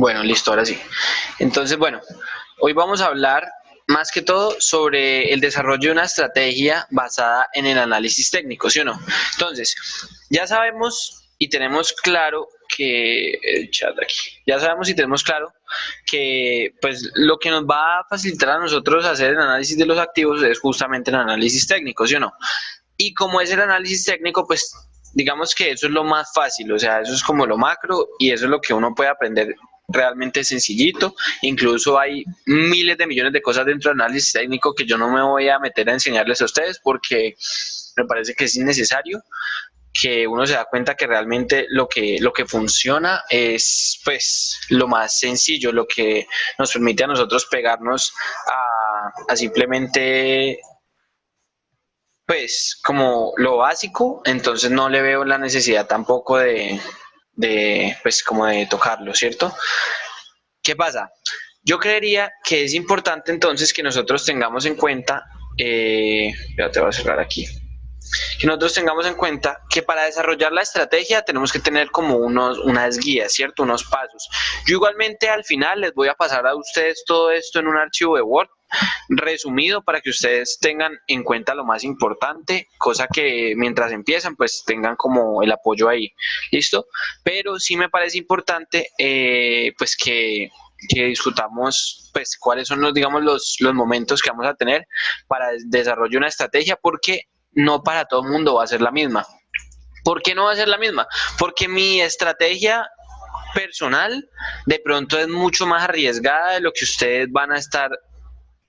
Bueno, listo, ahora sí. Entonces, bueno, hoy vamos a hablar más que todo sobre el desarrollo de una estrategia basada en el análisis técnico, ¿sí o no? Entonces, ya sabemos y tenemos claro que el chat aquí, ya sabemos y tenemos claro que pues lo que nos va a facilitar a nosotros hacer el análisis de los activos es justamente el análisis técnico, ¿sí o no? Y como es el análisis técnico, pues digamos que eso es lo más fácil, o sea, eso es como lo macro y eso es lo que uno puede aprender realmente sencillito. Incluso hay miles de millones de cosas dentro del análisis técnico que yo no me voy a meter a enseñarles a ustedes porque me parece que es innecesario, que uno se da cuenta que realmente lo que funciona es pues lo más sencillo, lo que nos permite a nosotros pegarnos a simplemente pues como lo básico. Entonces no le veo la necesidad tampoco de pues como de tocarlo, ¿cierto? ¿Qué pasa? Yo creería que es importante entonces que nosotros tengamos en cuenta, ya te voy a cerrar aquí, que nosotros tengamos en cuenta que para desarrollar la estrategia tenemos que tener como unas guías, ¿cierto? Unos pasos. Yo igualmente al final les voy a pasar a ustedes todo esto en un archivo de Word resumido para que ustedes tengan en cuenta lo más importante, cosa que mientras empiezan pues tengan como el apoyo ahí, ¿listo? Pero sí me parece importante pues que discutamos pues cuáles son los, digamos, los momentos que vamos a tener para el desarrollo de una estrategia, porque no para todo el mundo va a ser la misma. ¿Por qué no va a ser la misma? Porque mi estrategia personal de pronto es mucho más arriesgada de lo que ustedes van a estar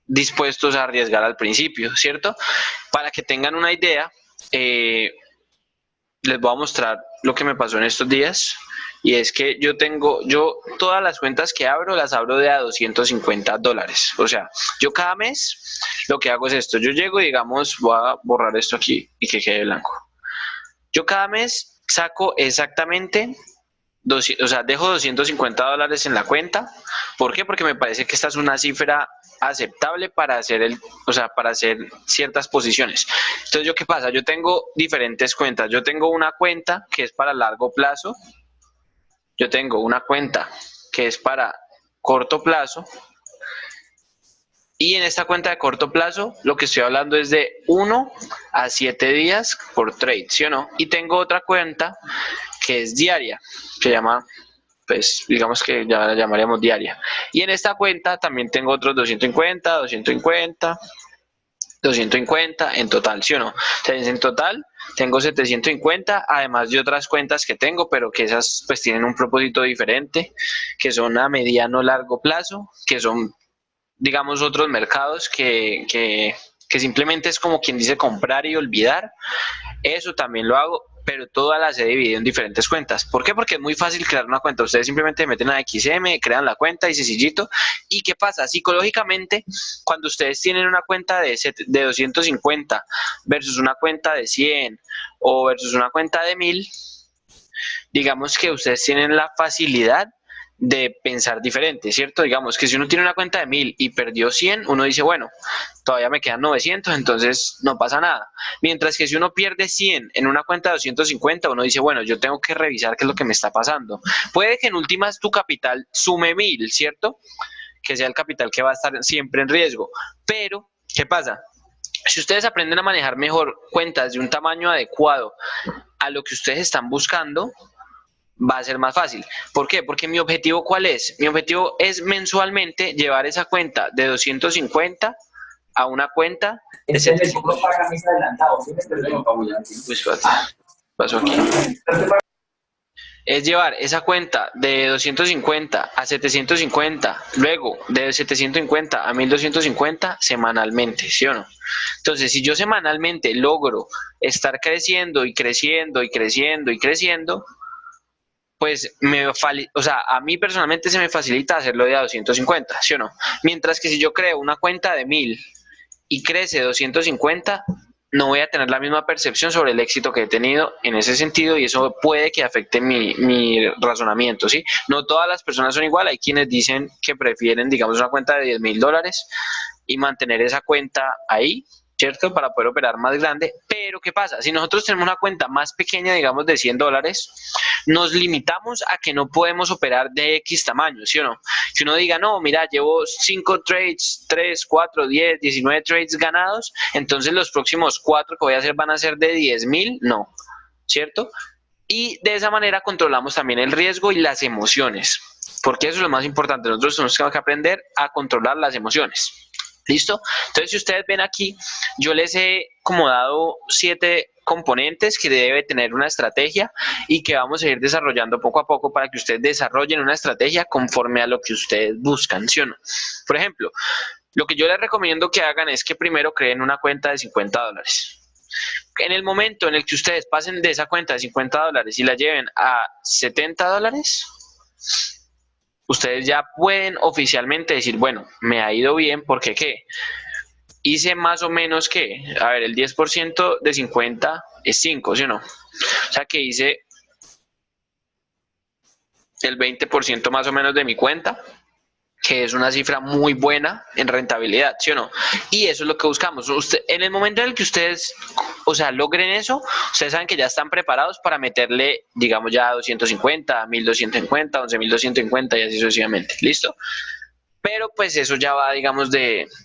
dispuestos a arriesgar al principio, ¿cierto? Para que tengan una idea, les voy a mostrar lo que me pasó en estos días. Y es que yo todas las cuentas que abro, las abro de a $250. O sea, yo cada mes lo que hago es esto. Yo llego y digamos, voy a borrar esto aquí y que quede blanco. Yo cada mes saco exactamente, o sea, dejo $250 en la cuenta. ¿Por qué? Porque me parece que esta es una cifra aceptable para para hacer ciertas posiciones. Entonces, ¿yo qué pasa? Yo tengo diferentes cuentas. Yo tengo una cuenta que es para largo plazo. Yo tengo una cuenta que es para corto plazo. Y en esta cuenta de corto plazo, lo que estoy hablando es de 1 a 7 días por trade, ¿sí o no? Y tengo otra cuenta que es diaria, que se llama, pues digamos que ya la llamaríamos diaria. Y en esta cuenta también tengo otros 250, 250, 250 en total, ¿sí o no? Entonces en total tengo 750, además de otras cuentas que tengo, pero que esas pues tienen un propósito diferente, que son a mediano largo plazo, que son digamos otros mercados que simplemente es como quien dice comprar y olvidar. Eso también lo hago, pero todas las he dividido en diferentes cuentas. ¿Por qué? Porque es muy fácil crear una cuenta. Ustedes simplemente meten a XM, crean la cuenta y sencillito. ¿Y qué pasa? Psicológicamente, cuando ustedes tienen una cuenta de 250 versus una cuenta de 100 o versus una cuenta de 1000, digamos que ustedes tienen la facilidad de pensar diferente, ¿cierto? Digamos que si uno tiene una cuenta de 1000 y perdió 100, uno dice, bueno, todavía me quedan 900, entonces no pasa nada. Mientras que si uno pierde 100 en una cuenta de 250, uno dice, bueno, yo tengo que revisar qué es lo que me está pasando. Puede que en últimas tu capital sume 1000, ¿cierto? Que sea el capital que va a estar siempre en riesgo. Pero, ¿qué pasa? Si ustedes aprenden a manejar mejor cuentas de un tamaño adecuado a lo que ustedes están buscando, va a ser más fácil. ¿Por qué? Porque mi objetivo, ¿cuál es? Mi objetivo es mensualmente llevar esa cuenta de 250 a una cuenta de 700. Uy, espérate, pasó aquí. Es llevar esa cuenta de 250 a 750, luego de 750 a 1250 semanalmente, ¿sí o no? Entonces, si yo semanalmente logro estar creciendo y creciendo y creciendo y creciendo, pues o sea, a mí personalmente se me facilita hacerlo de a 250, ¿sí o no? Mientras que si yo creo una cuenta de 1000 y crece 250, no voy a tener la misma percepción sobre el éxito que he tenido en ese sentido, y eso puede que afecte mi razonamiento, ¿sí? No todas las personas son igual. Hay quienes dicen que prefieren, digamos, una cuenta de $10,000 y mantener esa cuenta ahí, ¿cierto? Para poder operar más grande. Pero ¿qué pasa? Si nosotros tenemos una cuenta más pequeña, digamos de $100, nos limitamos a que no podemos operar de X tamaño, ¿sí o no? Que uno diga, no, mira, llevo 5 trades, 3, 4, 10, 19 trades ganados, entonces los próximos 4 que voy a hacer van a ser de 10.000, no, ¿cierto? Y de esa manera controlamos también el riesgo y las emociones, porque eso es lo más importante. Nosotros tenemos que aprender a controlar las emociones. ¿Listo? Entonces, si ustedes ven aquí, yo les he como dado 7 componentes que debe tener una estrategia y que vamos a ir desarrollando poco a poco para que ustedes desarrollen una estrategia conforme a lo que ustedes buscan, ¿sí o no? Por ejemplo, lo que yo les recomiendo que hagan es que primero creen una cuenta de $50. En el momento en el que ustedes pasen de esa cuenta de $50 y la lleven a $70, ustedes ya pueden oficialmente decir, bueno, me ha ido bien porque ¿qué? Hice más o menos que, a ver, el 10% de 50 es 5, ¿sí o no? O sea que hice el 20% más o menos de mi cuenta, que es una cifra muy buena en rentabilidad, ¿sí o no? Y eso es lo que buscamos. En el momento en el que ustedes, o sea, logren eso, ustedes saben que ya están preparados para meterle, digamos, ya 250, 1250, 11250 y así sucesivamente. ¿Listo? Pero pues eso ya va, digamos,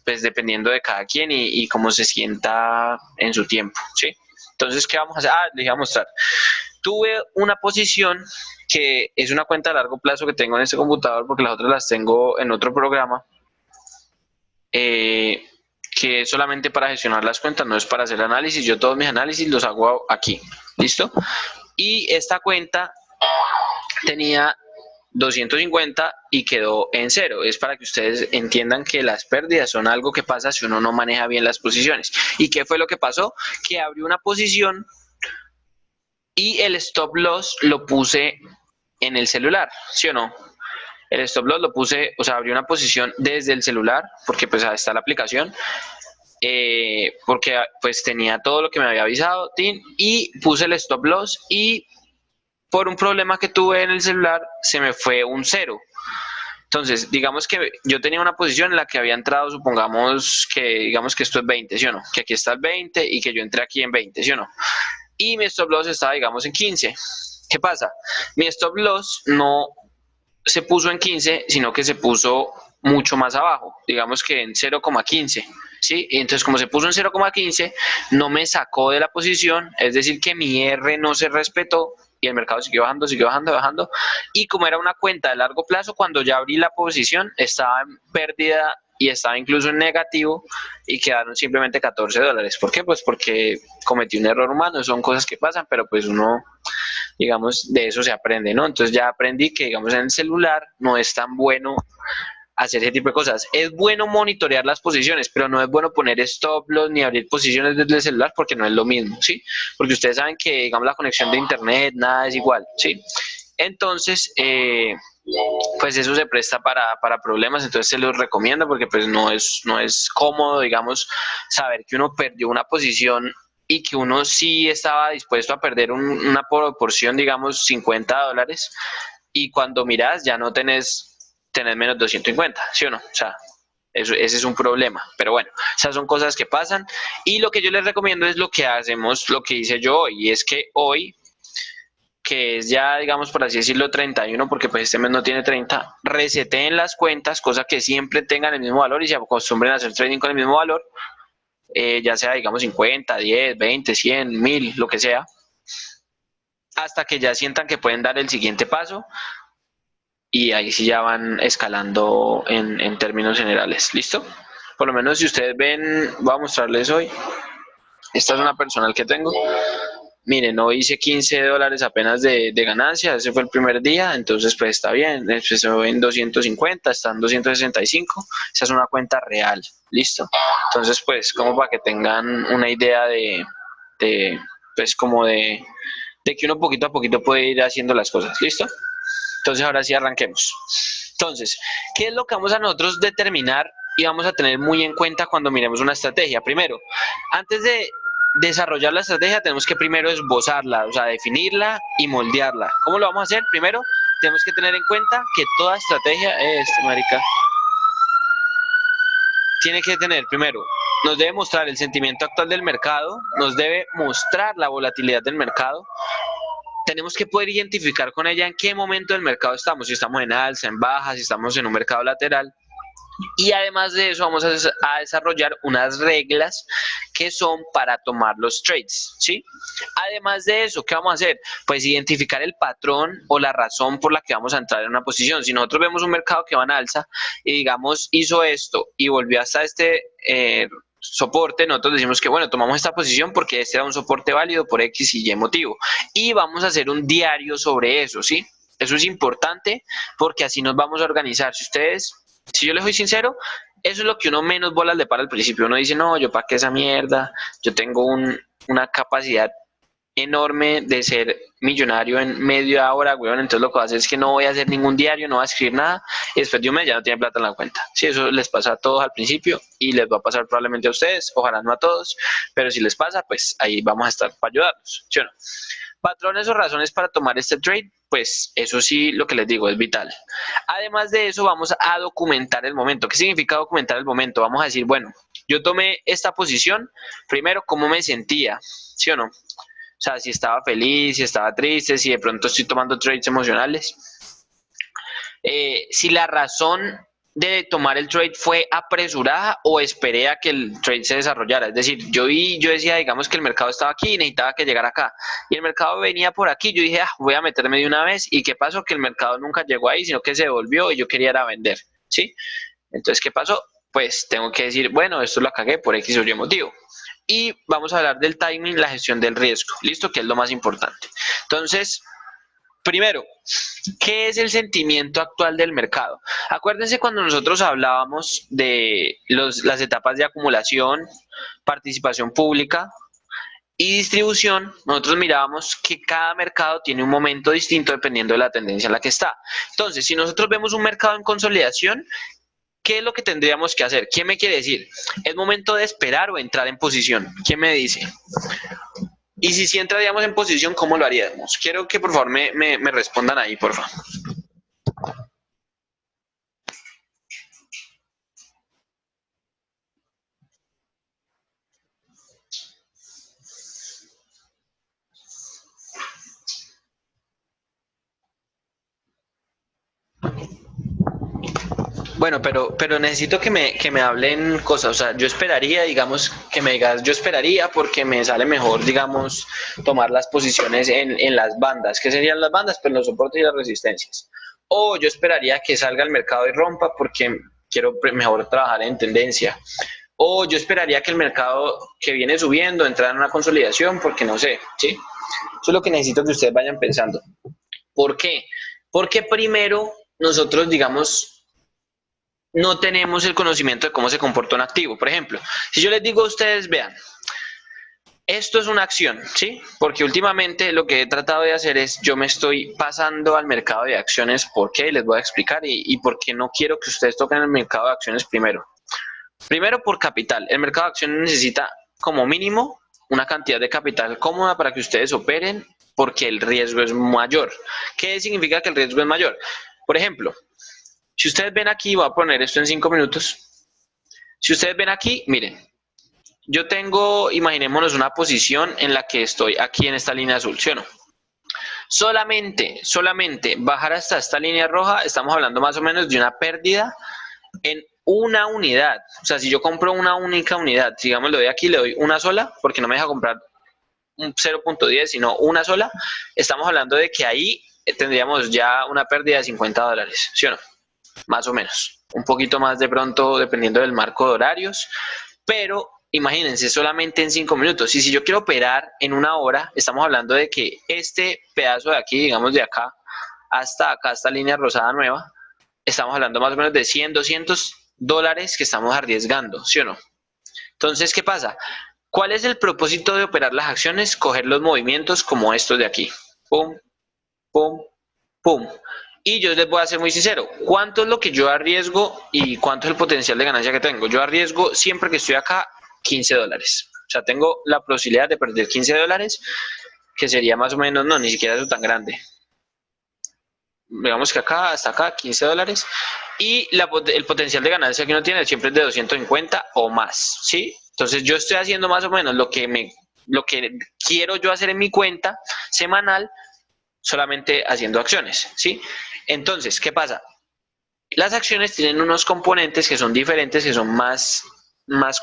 pues dependiendo de cada quien y cómo se sienta en su tiempo, ¿sí? Entonces, ¿qué vamos a hacer? Les voy a mostrar. Tuve una posición que es una cuenta a largo plazo que tengo en este computador porque las otras las tengo en otro programa, que es solamente para gestionar las cuentas, no es para hacer análisis. Yo todos mis análisis los hago aquí, ¿listo? Y esta cuenta tenía 250 y quedó en cero. Es para que ustedes entiendan que las pérdidas son algo que pasa si uno no maneja bien las posiciones. ¿Y qué fue lo que pasó? Que abrió una posición y el stop loss lo puse en el celular, ¿sí o no? El stop loss lo puse, o sea, abrí una posición desde el celular, porque pues ahí está la aplicación, porque pues tenía todo lo que me había avisado, y puse el stop loss y por un problema que tuve en el celular se me fue un cero. Entonces, digamos que yo tenía una posición en la que había entrado, supongamos que, digamos que esto es 20, ¿sí o no? Que aquí está el 20 y que yo entré aquí en 20, ¿sí o no? Y mi stop loss estaba, digamos, en 15. ¿Qué pasa? Mi stop loss no se puso en 15, sino que se puso mucho más abajo, digamos que en 0,15, ¿sí? Y entonces como se puso en 0,15, no me sacó de la posición, es decir, que mi R no se respetó y el mercado siguió bajando, bajando. Y como era una cuenta de largo plazo, cuando ya abrí la posición, estaba en pérdida y estaba incluso en negativo y quedaron simplemente $14. ¿Por qué? Pues porque cometí un error humano, son cosas que pasan, pero pues uno, digamos, de eso se aprende, ¿no? Entonces ya aprendí que, digamos, en el celular no es tan bueno hacer ese tipo de cosas. Es bueno monitorear las posiciones, pero no es bueno poner stop loss ni abrir posiciones desde el celular porque no es lo mismo, ¿sí? Porque ustedes saben que, digamos, la conexión de internet, nada es igual, ¿sí? Entonces, pues eso se presta para problemas, entonces se los recomiendo porque pues no es cómodo, digamos, saber que uno perdió una posición y que uno sí estaba dispuesto a perder una proporción, digamos, $50, y cuando miras ya no tenés menos 250, ¿sí o no? O sea, ese es un problema, pero bueno, esas son cosas que pasan y lo que yo les recomiendo es lo que hacemos, lo que hice yo hoy, y es que hoy, que es ya, digamos, por así decirlo, 31, porque pues este mes no tiene 30, reseteen las cuentas, cosa que siempre tengan el mismo valor y se acostumbren a hacer trading con el mismo valor, ya sea, digamos, 50, 10, 20, 100, 1000, lo que sea, hasta que ya sientan que pueden dar el siguiente paso y ahí sí ya van escalando en términos generales. ¿Listo? Por lo menos si ustedes ven, voy a mostrarles hoy. Esta es una personal que tengo. Miren, hoy hice $15 apenas de ganancia, ese fue el primer día, entonces pues está bien, empezó en 250, está en 265, esa es una cuenta real, ¿listo? Entonces pues como para que tengan una idea de pues como de que uno poquito a poquito puede ir haciendo las cosas, ¿listo? Entonces ahora sí arranquemos. Entonces, ¿qué es lo que vamos a nosotros determinar y vamos a tener muy en cuenta cuando miremos una estrategia? Primero, antes de desarrollar la estrategia tenemos que primero esbozarla, o sea, definirla y moldearla. ¿Cómo lo vamos a hacer? Primero, tenemos que tener en cuenta que toda estrategia, marica, tiene que tener primero nos debe mostrar el sentimiento actual del mercado, nos debe mostrar la volatilidad del mercado. Tenemos que poder identificar con ella en qué momento del mercado estamos, si estamos en alza, en baja, si estamos en un mercado lateral. Y además de eso vamos a desarrollar unas reglas que son para tomar los trades, ¿sí? Además de eso, ¿qué vamos a hacer? Pues identificar el patrón o la razón por la que vamos a entrar en una posición. Si nosotros vemos un mercado que va en alza y digamos hizo esto y volvió hasta este soporte, nosotros decimos que bueno, tomamos esta posición porque este era un soporte válido por X y Y motivo. Y vamos a hacer un diario sobre eso, ¿sí? Eso es importante porque así nos vamos a organizar. Si yo les soy sincero, eso es lo que uno menos bolas le para al principio. Uno dice, no, yo para qué esa mierda, yo tengo una capacidad enorme de ser millonario en media hora, weón, entonces lo que voy a hacer es que no voy a hacer ningún diario, no voy a escribir nada, y después de un mes ya no tiene plata en la cuenta. Sí, eso les pasa a todos al principio, y les va a pasar probablemente a ustedes, ojalá no a todos, pero si les pasa, pues ahí vamos a estar para ayudarlos, ¿sí o no? Patrones o razones para tomar este trade, pues eso sí, lo que les digo es vital. Además de eso, vamos a documentar el momento. ¿Qué significa documentar el momento? Vamos a decir, bueno, yo tomé esta posición, primero, ¿cómo me sentía? ¿Sí o no? O sea, si estaba feliz, si estaba triste, si de pronto estoy tomando trades emocionales. Si la razón de tomar el trade fue apresurada o esperé a que el trade se desarrollara. Es decir, yo decía, digamos que el mercado estaba aquí y necesitaba que llegara acá. Y el mercado venía por aquí. Yo dije, voy a meterme de una vez. ¿Y qué pasó? Que el mercado nunca llegó ahí, sino que se devolvió y yo quería ir a vender. ¿Sí? Entonces, ¿qué pasó? Pues tengo que decir, bueno, esto lo cagué por X o Y motivo. Y vamos a hablar del timing, la gestión del riesgo. ¿Listo? Que es lo más importante. Entonces, primero, ¿qué es el sentimiento actual del mercado? Acuérdense cuando nosotros hablábamos de las etapas de acumulación, participación pública y distribución, nosotros mirábamos que cada mercado tiene un momento distinto dependiendo de la tendencia en la que está. Entonces, si nosotros vemos un mercado en consolidación, ¿qué es lo que tendríamos que hacer? ¿Quién me quiere decir? ¿Es momento de esperar o entrar en posición? ¿Quién me dice? Y si sí entraríamos en posición, ¿cómo lo haríamos? Quiero que por favor me respondan ahí, por favor. Bueno, pero necesito que me hablen cosas. O sea, yo esperaría, digamos, que me digas, yo esperaría porque me sale mejor, digamos, tomar las posiciones en las bandas. ¿Qué serían las bandas? Pues los soportes y las resistencias. O yo esperaría que salga al mercado y rompa porque quiero mejor trabajar en tendencia. O yo esperaría que el mercado que viene subiendo entrara en una consolidación porque no sé, ¿sí? Eso es lo que necesito que ustedes vayan pensando. ¿Por qué? Porque primero nosotros, digamos, no tenemos el conocimiento de cómo se comporta un activo. Por ejemplo, si yo les digo a ustedes, vean, esto es una acción, ¿sí? Porque últimamente lo que he tratado de hacer es, yo me estoy pasando al mercado de acciones. ¿Por qué? Les voy a explicar y por qué no quiero que ustedes toquen el mercado de acciones primero. Primero por capital. El mercado de acciones necesita como mínimo una cantidad de capital cómoda para que ustedes operen porque el riesgo es mayor. ¿Qué significa que el riesgo es mayor? Por ejemplo, si ustedes ven aquí, voy a poner esto en 5 minutos. Si ustedes ven aquí, miren, yo tengo, imaginémonos una posición en la que estoy aquí en esta línea azul, ¿sí o no? Solamente bajar hasta esta línea roja, estamos hablando más o menos de una pérdida en una unidad. O sea, si yo compro una única unidad, digamos, le doy aquí, le doy una sola, porque no me deja comprar un 0.10, sino una sola, estamos hablando de que ahí tendríamos ya una pérdida de $50, ¿sí o no? Más o menos, un poquito más de pronto dependiendo del marco de horarios, pero imagínense solamente en 5 minutos. Y si yo quiero operar en una hora, estamos hablando de que este pedazo de aquí, digamos de acá hasta acá, esta línea rosada nueva, estamos hablando más o menos de 100, $200 que estamos arriesgando, ¿sí o no? Entonces, ¿qué pasa? ¿Cuál es el propósito de operar las acciones? Coger los movimientos como estos de aquí. Pum, pum, pum. Y yo les voy a ser muy sincero, ¿cuánto es lo que yo arriesgo y cuánto es el potencial de ganancia que tengo? Yo arriesgo siempre que estoy acá $15. O sea, tengo la posibilidad de perder $15, que sería más o menos, no, ni siquiera eso tan grande. Digamos que acá, hasta acá, $15. Y el potencial de ganancia que uno tiene siempre es de 250 o más, ¿sí? Entonces yo estoy haciendo más o menos lo que quiero yo hacer en mi cuenta semanal, solamente haciendo acciones, ¿sí? Entonces, ¿qué pasa? Las acciones tienen unos componentes que son diferentes, que son más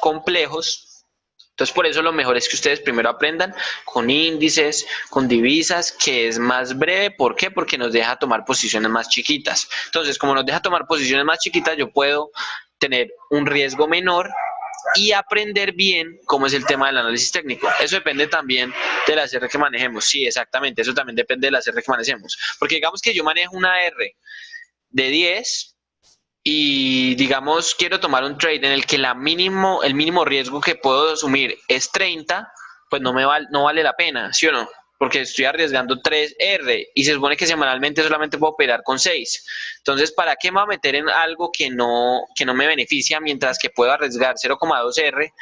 complejos. Entonces, por eso lo mejor es que ustedes primero aprendan con índices, con divisas, que es más breve. ¿Por qué? Porque nos deja tomar posiciones más chiquitas. Entonces, como nos deja tomar posiciones más chiquitas, yo puedo tener un riesgo menor y aprender bien cómo es el tema del análisis técnico. Eso depende también de la R que manejemos. Sí, exactamente, eso también depende de la R que manejemos. Porque digamos que yo manejo una R de 10 y digamos quiero tomar un trade en el que el mínimo riesgo que puedo asumir es 30, pues no vale la pena, ¿sí o no? Porque estoy arriesgando 3R y se supone que semanalmente solamente puedo operar con 6. Entonces, ¿para qué me voy a meter en algo que no me beneficia mientras que puedo arriesgar 0,2R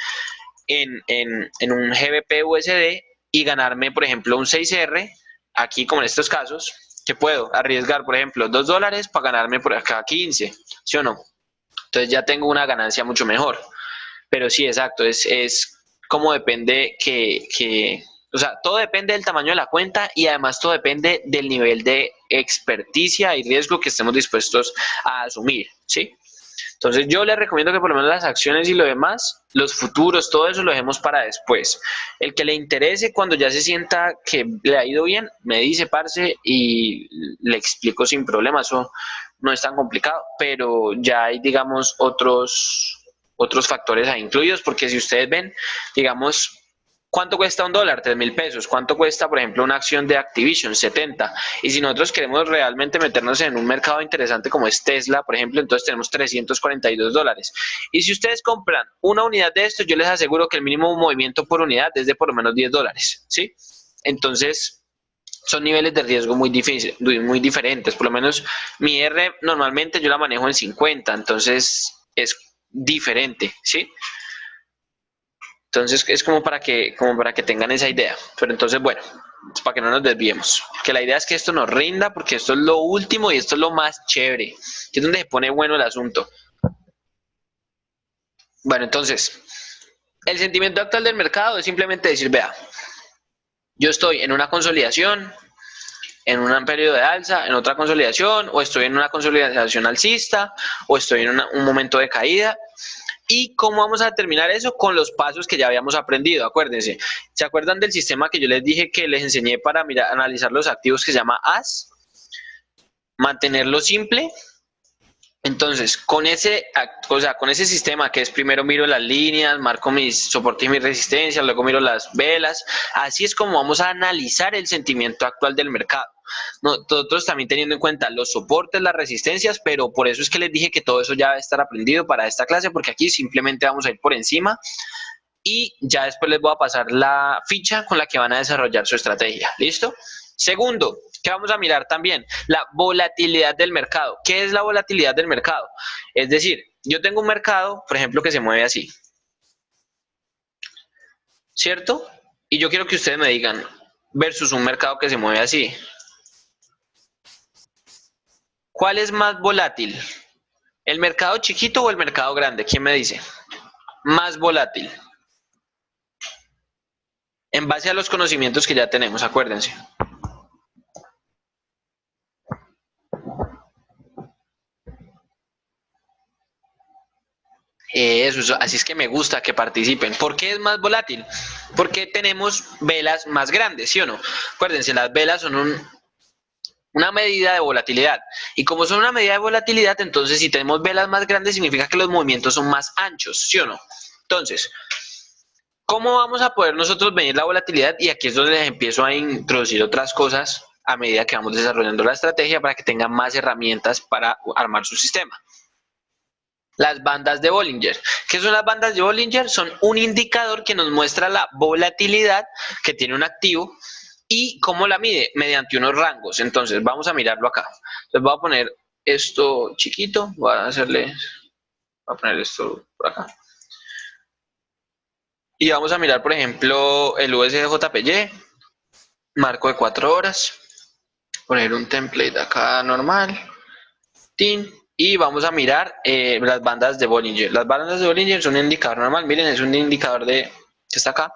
en un GBP USD y ganarme, por ejemplo, un 6R, aquí como en estos casos, que puedo arriesgar, por ejemplo, $2 para ganarme por acá 15, ¿sí o no? Entonces ya tengo una ganancia mucho mejor. Pero sí, exacto, es como depende o sea, todo depende del tamaño de la cuenta y además todo depende del nivel de experticia y riesgo que estemos dispuestos a asumir, ¿sí? Entonces yo les recomiendo que por lo menos las acciones y lo demás, los futuros, todo eso lo dejemos para después. El que le interese cuando ya se sienta que le ha ido bien, me dice, parce, y le explico sin problema. Eso no es tan complicado, pero ya hay, digamos, otros factores ahí incluidos, porque si ustedes ven, digamos, ¿cuánto cuesta un dólar? 3.000 pesos. ¿Cuánto cuesta, por ejemplo, una acción de Activision? 70. Y si nosotros queremos realmente meternos en un mercado interesante como es Tesla, por ejemplo, entonces tenemos $342. Y si ustedes compran una unidad de esto, yo les aseguro que el mínimo movimiento por unidad es de por lo menos $10, ¿sí? Entonces, son niveles de riesgo muy diferentes. Por lo menos mi R normalmente yo la manejo en 50, entonces es diferente, ¿sí? Entonces es como para que tengan esa idea. Pero entonces, bueno, para que no nos desviemos. Que la idea es que esto nos rinda, porque esto es lo último y esto es lo más chévere. Que es donde se pone bueno el asunto. Bueno, entonces, el sentimiento actual del mercado es simplemente decir, vea, yo estoy en una consolidación, en un periodo de alza, en otra consolidación, o estoy en una consolidación alcista, o estoy en un momento de caída. ¿Y cómo vamos a determinar eso? Con los pasos que ya habíamos aprendido, acuérdense. ¿Se acuerdan del sistema que yo les dije que les enseñé para analizar los activos que se llama AS? Mantenerlo simple. Entonces, con ese sistema que es primero miro las líneas, marco mis soportes y mis resistencias, luego miro las velas, así es como vamos a analizar el sentimiento actual del mercado. Nosotros también teniendo en cuenta los soportes, las resistencias, pero por eso es que les dije que todo eso ya va a estar aprendido para esta clase, porque aquí simplemente vamos a ir por encima y ya después les voy a pasar la ficha con la que van a desarrollar su estrategia. ¿Listo? Segundo, ¿qué vamos a mirar también? La volatilidad del mercado. ¿Qué es la volatilidad del mercado? Es decir, yo tengo un mercado, por ejemplo, que se mueve así, ¿cierto? Y yo quiero que ustedes me digan, versus un mercado que se mueve así, ¿cuál es más volátil? ¿El mercado chiquito o el mercado grande? ¿Quién me dice? Más volátil. En base a los conocimientos que ya tenemos, acuérdense. Eso, así es que me gusta que participen. ¿Por qué es más volátil? Porque tenemos velas más grandes, ¿sí o no? Acuérdense, las velas son una medida de volatilidad. Y como son una medida de volatilidad, entonces si tenemos velas más grandes significa que los movimientos son más anchos, ¿sí o no? Entonces, ¿cómo vamos a poder nosotros medir la volatilidad? Y aquí es donde les empiezo a introducir otras cosas a medida que vamos desarrollando la estrategia para que tengan más herramientas para armar su sistema. Las bandas de Bollinger. ¿Qué son las bandas de Bollinger? Son un indicador que nos muestra la volatilidad que tiene un activo y cómo la mide mediante unos rangos. Entonces vamos a mirarlo acá. Entonces voy a poner esto chiquito, voy a poner esto por acá. Y vamos a mirar, por ejemplo, el USDJPY, marco de 4 horas, poner un template acá normal, tin, y vamos a mirar las bandas de Bollinger. Las bandas de Bollinger son un indicador normal, miren, es un indicador que está acá.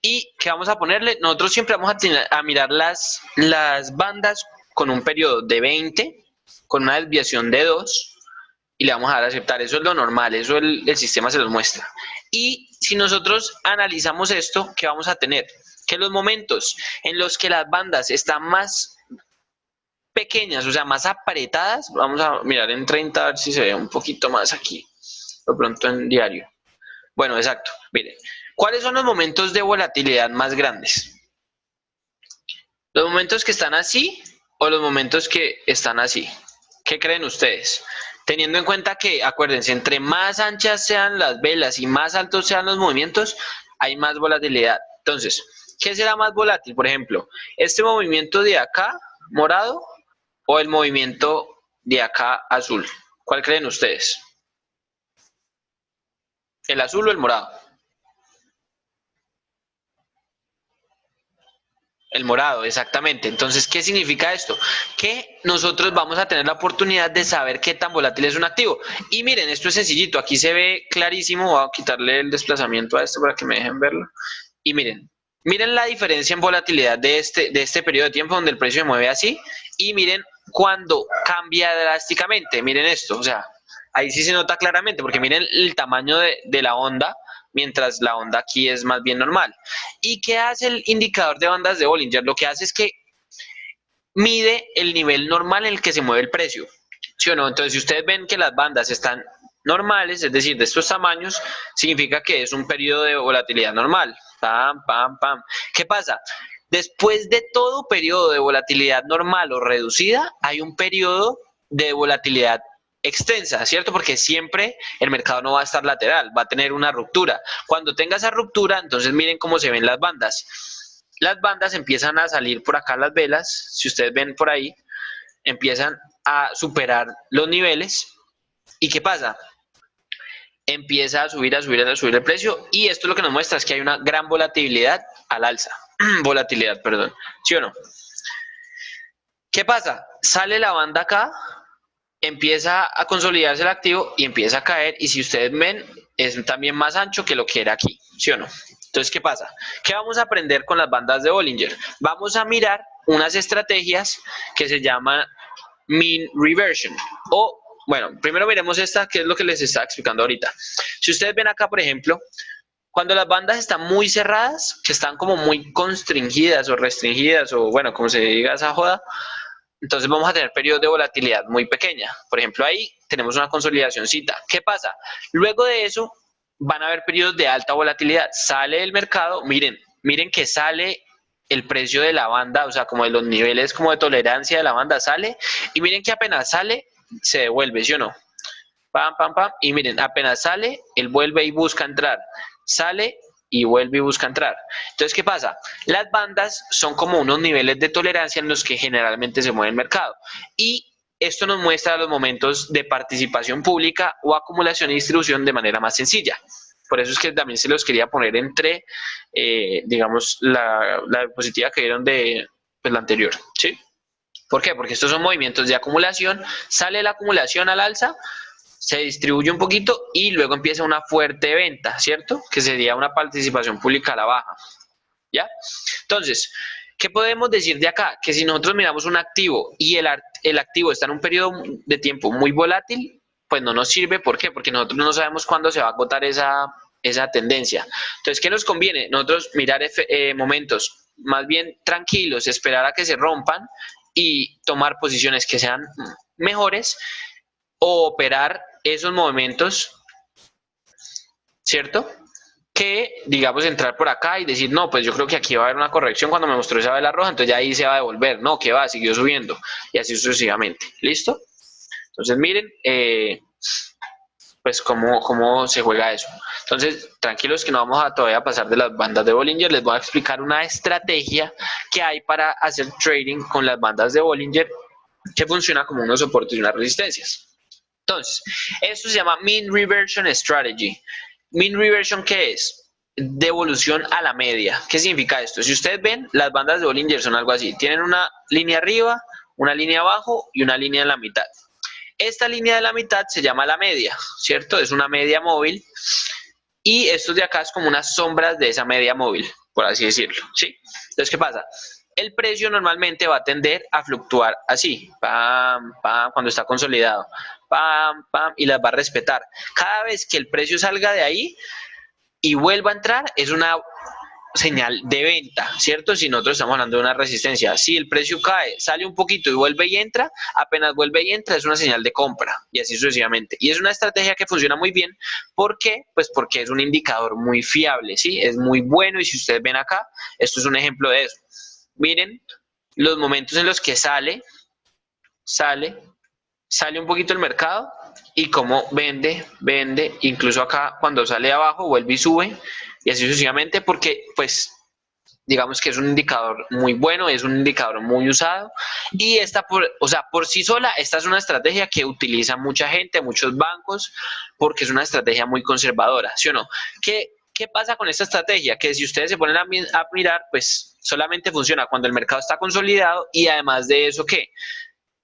¿Y qué vamos a ponerle? Nosotros siempre vamos a mirar las bandas con un periodo de 20, con una desviación de 2, y le vamos a dar a aceptar. Eso es lo normal, eso el sistema se los muestra. Y si nosotros analizamos esto, ¿qué vamos a tener? Que los momentos en los que las bandas están más pequeñas, o sea, más apretadas, vamos a mirar en 30 a ver si se ve un poquito más aquí, de pronto en diario. Bueno, exacto, miren. ¿Cuáles son los momentos de volatilidad más grandes? ¿Los momentos que están así o los momentos que están así? ¿Qué creen ustedes? Teniendo en cuenta que, acuérdense, entre más anchas sean las velas y más altos sean los movimientos, hay más volatilidad. Entonces, ¿qué será más volátil? Por ejemplo, este movimiento de acá, morado, o el movimiento de acá, azul. ¿Cuál creen ustedes? ¿El azul o el morado? El morado, exactamente. Entonces, ¿qué significa esto? Que nosotros vamos a tener la oportunidad de saber qué tan volátil es un activo. Y miren, esto es sencillito, aquí se ve clarísimo. Voy a quitarle el desplazamiento a esto para que me dejen verlo. Y miren la diferencia en volatilidad de este periodo de tiempo donde el precio se mueve así. Y miren cuando cambia drásticamente. Miren esto, o sea, ahí sí se nota claramente, porque miren el tamaño de la onda, mientras la onda aquí es más bien normal. ¿Y qué hace el indicador de bandas de Bollinger? Lo que hace es que mide el nivel normal en el que se mueve el precio, ¿sí o no? Entonces, si ustedes ven que las bandas están normales, es decir, de estos tamaños, significa que es un periodo de volatilidad normal. Pam, pam, pam. ¿Qué pasa? Después de todo periodo de volatilidad normal o reducida, hay un periodo de volatilidad extensa, ¿cierto? Porque siempre el mercado no va a estar lateral, va a tener una ruptura. Cuando tenga esa ruptura, entonces miren cómo se ven las bandas. Las bandas empiezan a salir por acá, las velas, si ustedes ven por ahí, empiezan a superar los niveles. ¿Y qué pasa? Empieza a subir el precio, y esto lo que nos muestra es que hay una gran volatilidad al alza. Volatilidad, perdón. ¿Sí o no? ¿Qué pasa? Sale la banda acá, empieza a consolidarse el activo y empieza a caer, y si ustedes ven, es también más ancho que lo que era aquí, ¿sí o no? Entonces, ¿qué pasa? ¿Qué vamos a aprender con las bandas de Bollinger? Vamos a mirar unas estrategias que se llaman mean reversion, o bueno, primero miremos esta, que es lo que les estaba explicando ahorita. Si ustedes ven acá, por ejemplo, cuando las bandas están muy cerradas, que están como muy constringidas o restringidas, o bueno, como se diga esa joda, entonces vamos a tener periodos de volatilidad muy pequeña. Por ejemplo, ahí tenemos una consolidacióncita. ¿Qué pasa? Luego de eso van a haber periodos de alta volatilidad. Sale del mercado, miren que sale el precio de la banda, o sea, como de los niveles como de tolerancia de la banda sale, y miren que apenas sale, se devuelve, ¿sí o no? Pam, pam, pam, y miren, apenas sale, él vuelve y busca entrar. Sale y vuelve y busca entrar. Entonces, ¿qué pasa? Las bandas son como unos niveles de tolerancia en los que generalmente se mueve el mercado. Y esto nos muestra los momentos de participación pública o acumulación y distribución de manera más sencilla. Por eso es que también se los quería poner entre, digamos, la diapositiva que vieron de pues, la anterior, ¿sí? ¿Por qué? Porque estos son movimientos de acumulación, sale la acumulación al alza, se distribuye un poquito y luego empieza una fuerte venta, ¿cierto? Que sería una participación pública a la baja, ¿ya? Entonces, ¿qué podemos decir de acá? Que si nosotros miramos un activo y el activo está en un periodo de tiempo muy volátil, pues no nos sirve. ¿Por qué? Porque nosotros no sabemos cuándo se va a agotar esa tendencia. Entonces, ¿qué nos conviene? Nosotros mirar momentos más bien tranquilos, esperar a que se rompan y tomar posiciones que sean mejores, o operar esos movimientos, ¿cierto? Que, digamos, entrar por acá y decir, no, pues yo creo que aquí va a haber una corrección cuando me mostró esa vela roja, entonces ya ahí se va a devolver. No, que va, siguió subiendo, y así sucesivamente. ¿Listo? Entonces, miren, pues cómo se juega eso. Entonces, tranquilos que no vamos a todavía pasar de las bandas de Bollinger. Les voy a explicar una estrategia que hay para hacer trading con las bandas de Bollinger, que funciona como unos soportes y unas resistencias. Entonces, esto se llama Mean Reversion Strategy. Mean Reversion, ¿qué es? Devolución a la media. ¿Qué significa esto? Si ustedes ven, las bandas de Bollinger son algo así. Tienen una línea arriba, una línea abajo y una línea en la mitad. Esta línea de la mitad se llama la media, ¿cierto? Es una media móvil. Y estos de acá es como unas sombras de esa media móvil, por así decirlo, ¿sí? Entonces, ¿qué pasa? El precio normalmente va a tender a fluctuar así, pam, pam, cuando está consolidado, pam, pam, y las va a respetar. Cada vez que el precio salga de ahí y vuelva a entrar, es una señal de venta, ¿cierto? Si nosotros estamos hablando de una resistencia, si el precio cae, sale un poquito y vuelve y entra, apenas vuelve y entra es una señal de compra y así sucesivamente. Y es una estrategia que funciona muy bien. ¿Por qué? Pues porque es un indicador muy fiable, ¿sí? Es muy bueno y si ustedes ven acá, esto es un ejemplo de eso. Miren los momentos en los que sale un poquito el mercado y cómo vende, incluso acá cuando sale abajo vuelve y sube y así sucesivamente porque pues digamos que es un indicador muy bueno, es un indicador muy usado y por sí sola esta es una estrategia que utiliza mucha gente, muchos bancos porque es una estrategia muy conservadora, ¿sí o no? ¿Qué pasa con esta estrategia? Que si ustedes se ponen a mirar, pues solamente funciona cuando el mercado está consolidado y además de eso, ¿qué?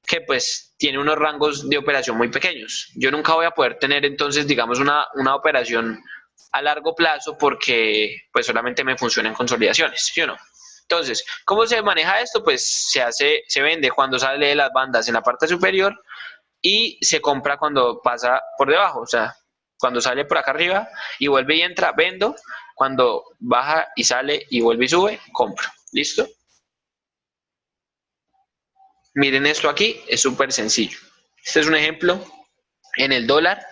Que pues tiene unos rangos de operación muy pequeños. Yo nunca voy a poder tener entonces, digamos, una operación a largo plazo porque pues solamente me funciona en consolidaciones, ¿sí o no? Entonces, ¿cómo se maneja esto? Pues se vende cuando sale de las bandas en la parte superior y se compra cuando pasa por debajo, o sea, cuando sale por acá arriba y vuelve y entra, vendo, cuando baja y sale y vuelve y sube, compro. ¿Listo? Miren esto aquí, es súper sencillo. Este es un ejemplo en el dólar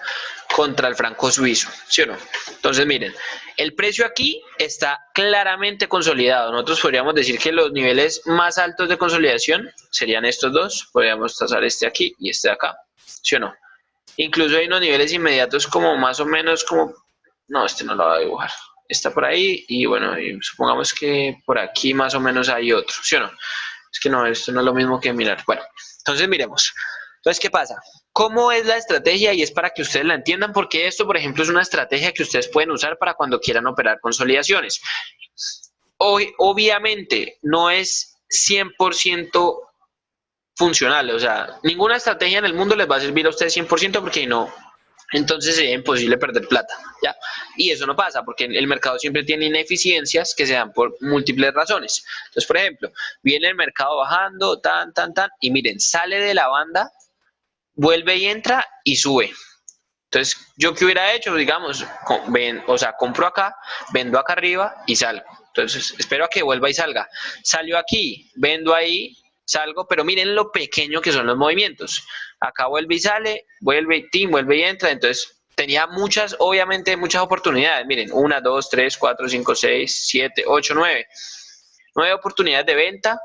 contra el franco suizo, ¿sí o no? Entonces miren, el precio aquí está claramente consolidado. Nosotros podríamos decir que los niveles más altos de consolidación serían estos dos. Podríamos trazar este aquí y este de acá, ¿sí o no? Incluso hay unos niveles inmediatos como más o menos como... No, este no lo voy a dibujar. Está por ahí y bueno, y supongamos que por aquí más o menos hay otro, ¿sí o no? Es que no, esto no es lo mismo que mirar. Bueno, entonces miremos. Entonces, ¿qué pasa? ¿Cómo es la estrategia? Y es para que ustedes la entiendan, porque esto, por ejemplo, es una estrategia que ustedes pueden usar para cuando quieran operar consolidaciones. Obviamente, no es 100% funcional, o sea, ninguna estrategia en el mundo les va a servir a ustedes 100% porque no, entonces sería imposible perder plata, ¿ya? Y eso no pasa porque el mercado siempre tiene ineficiencias que se dan por múltiples razones. Entonces, por ejemplo, viene el mercado bajando, y miren, sale de la banda, vuelve y entra y sube. Entonces, ¿yo qué hubiera hecho? Digamos, compro acá, vendo acá arriba y salgo. Entonces, espero a que vuelva y salga. Salió aquí, vendo ahí, salgo, pero miren lo pequeño que son los movimientos. Acá vuelve y sale, vuelve y entra. Entonces, tenía obviamente muchas oportunidades. Miren, 1, 2, 3, 4, 5, 6, 7, 8, 9. 9 oportunidades de venta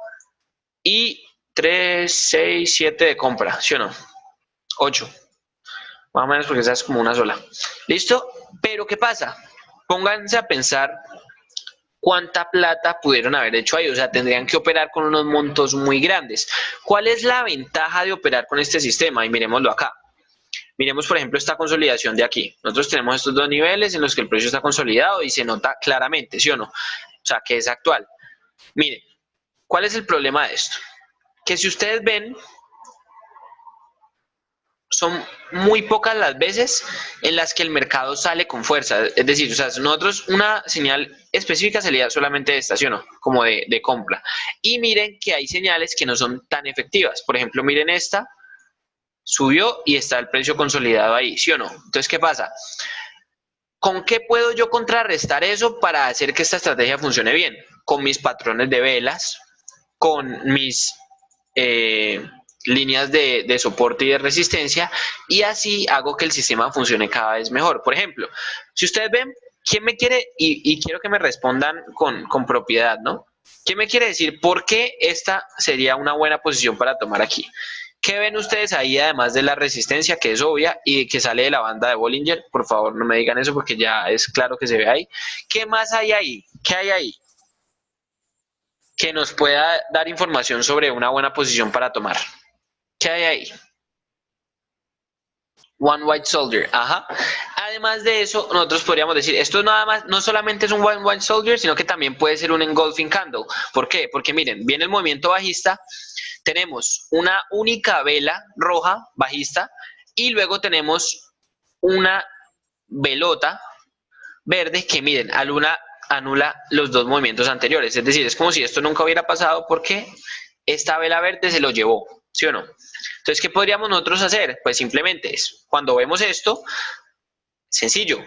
y 3, 6, 7 de compra, ¿sí o no? 8. Más o menos porque esa es como una sola. ¿Listo? Pero ¿qué pasa? Pónganse a pensar cuánta plata pudieron haber hecho ahí. O sea, tendrían que operar con unos montos muy grandes. ¿Cuál es la ventaja de operar con este sistema? Y miremoslo acá. Miremos, por ejemplo, esta consolidación de aquí. Nosotros tenemos estos dos niveles en los que el precio está consolidado y se nota claramente, ¿sí o no? O sea, que es actual. Miren, ¿cuál es el problema de esto? Que si ustedes ven, son muy pocas las veces en las que el mercado sale con fuerza. Es decir, o sea, nosotros una señal específica sería solamente de estación, ¿no? Como de compra. Y miren que hay señales que no son tan efectivas. Por ejemplo, miren esta, subió y está el precio consolidado ahí, ¿sí o no? Entonces, ¿qué pasa? ¿Con qué puedo yo contrarrestar eso para hacer que esta estrategia funcione bien? Con mis patrones de velas, con mis líneas de soporte y de resistencia y así hago que el sistema funcione cada vez mejor. Por ejemplo, si ustedes ven, ¿quién me quiere? Y quiero que me respondan con propiedad, ¿no? ¿Quién me quiere decir por qué esta sería una buena posición para tomar aquí? ¿Qué ven ustedes ahí además de la resistencia que es obvia y que sale de la banda de Bollinger? Por favor, no me digan eso porque ya es claro que se ve ahí. ¿Qué más hay ahí? ¿Qué hay ahí? Que nos pueda dar información sobre una buena posición para tomar. ¿Qué hay ahí? One White Soldier, ajá. Además de eso, nosotros podríamos decir, esto nada más, no solamente es un One White Soldier, sino que también puede ser un engulfing candle. ¿Por qué? Porque miren, viene el movimiento bajista, tenemos una única vela roja bajista y luego tenemos una velota verde que, miren, anula los dos movimientos anteriores. Es decir, es como si esto nunca hubiera pasado porque esta vela verde se lo llevó, ¿sí o no? Entonces, ¿qué podríamos nosotros hacer? Pues simplemente cuando vemos esto, sencillo,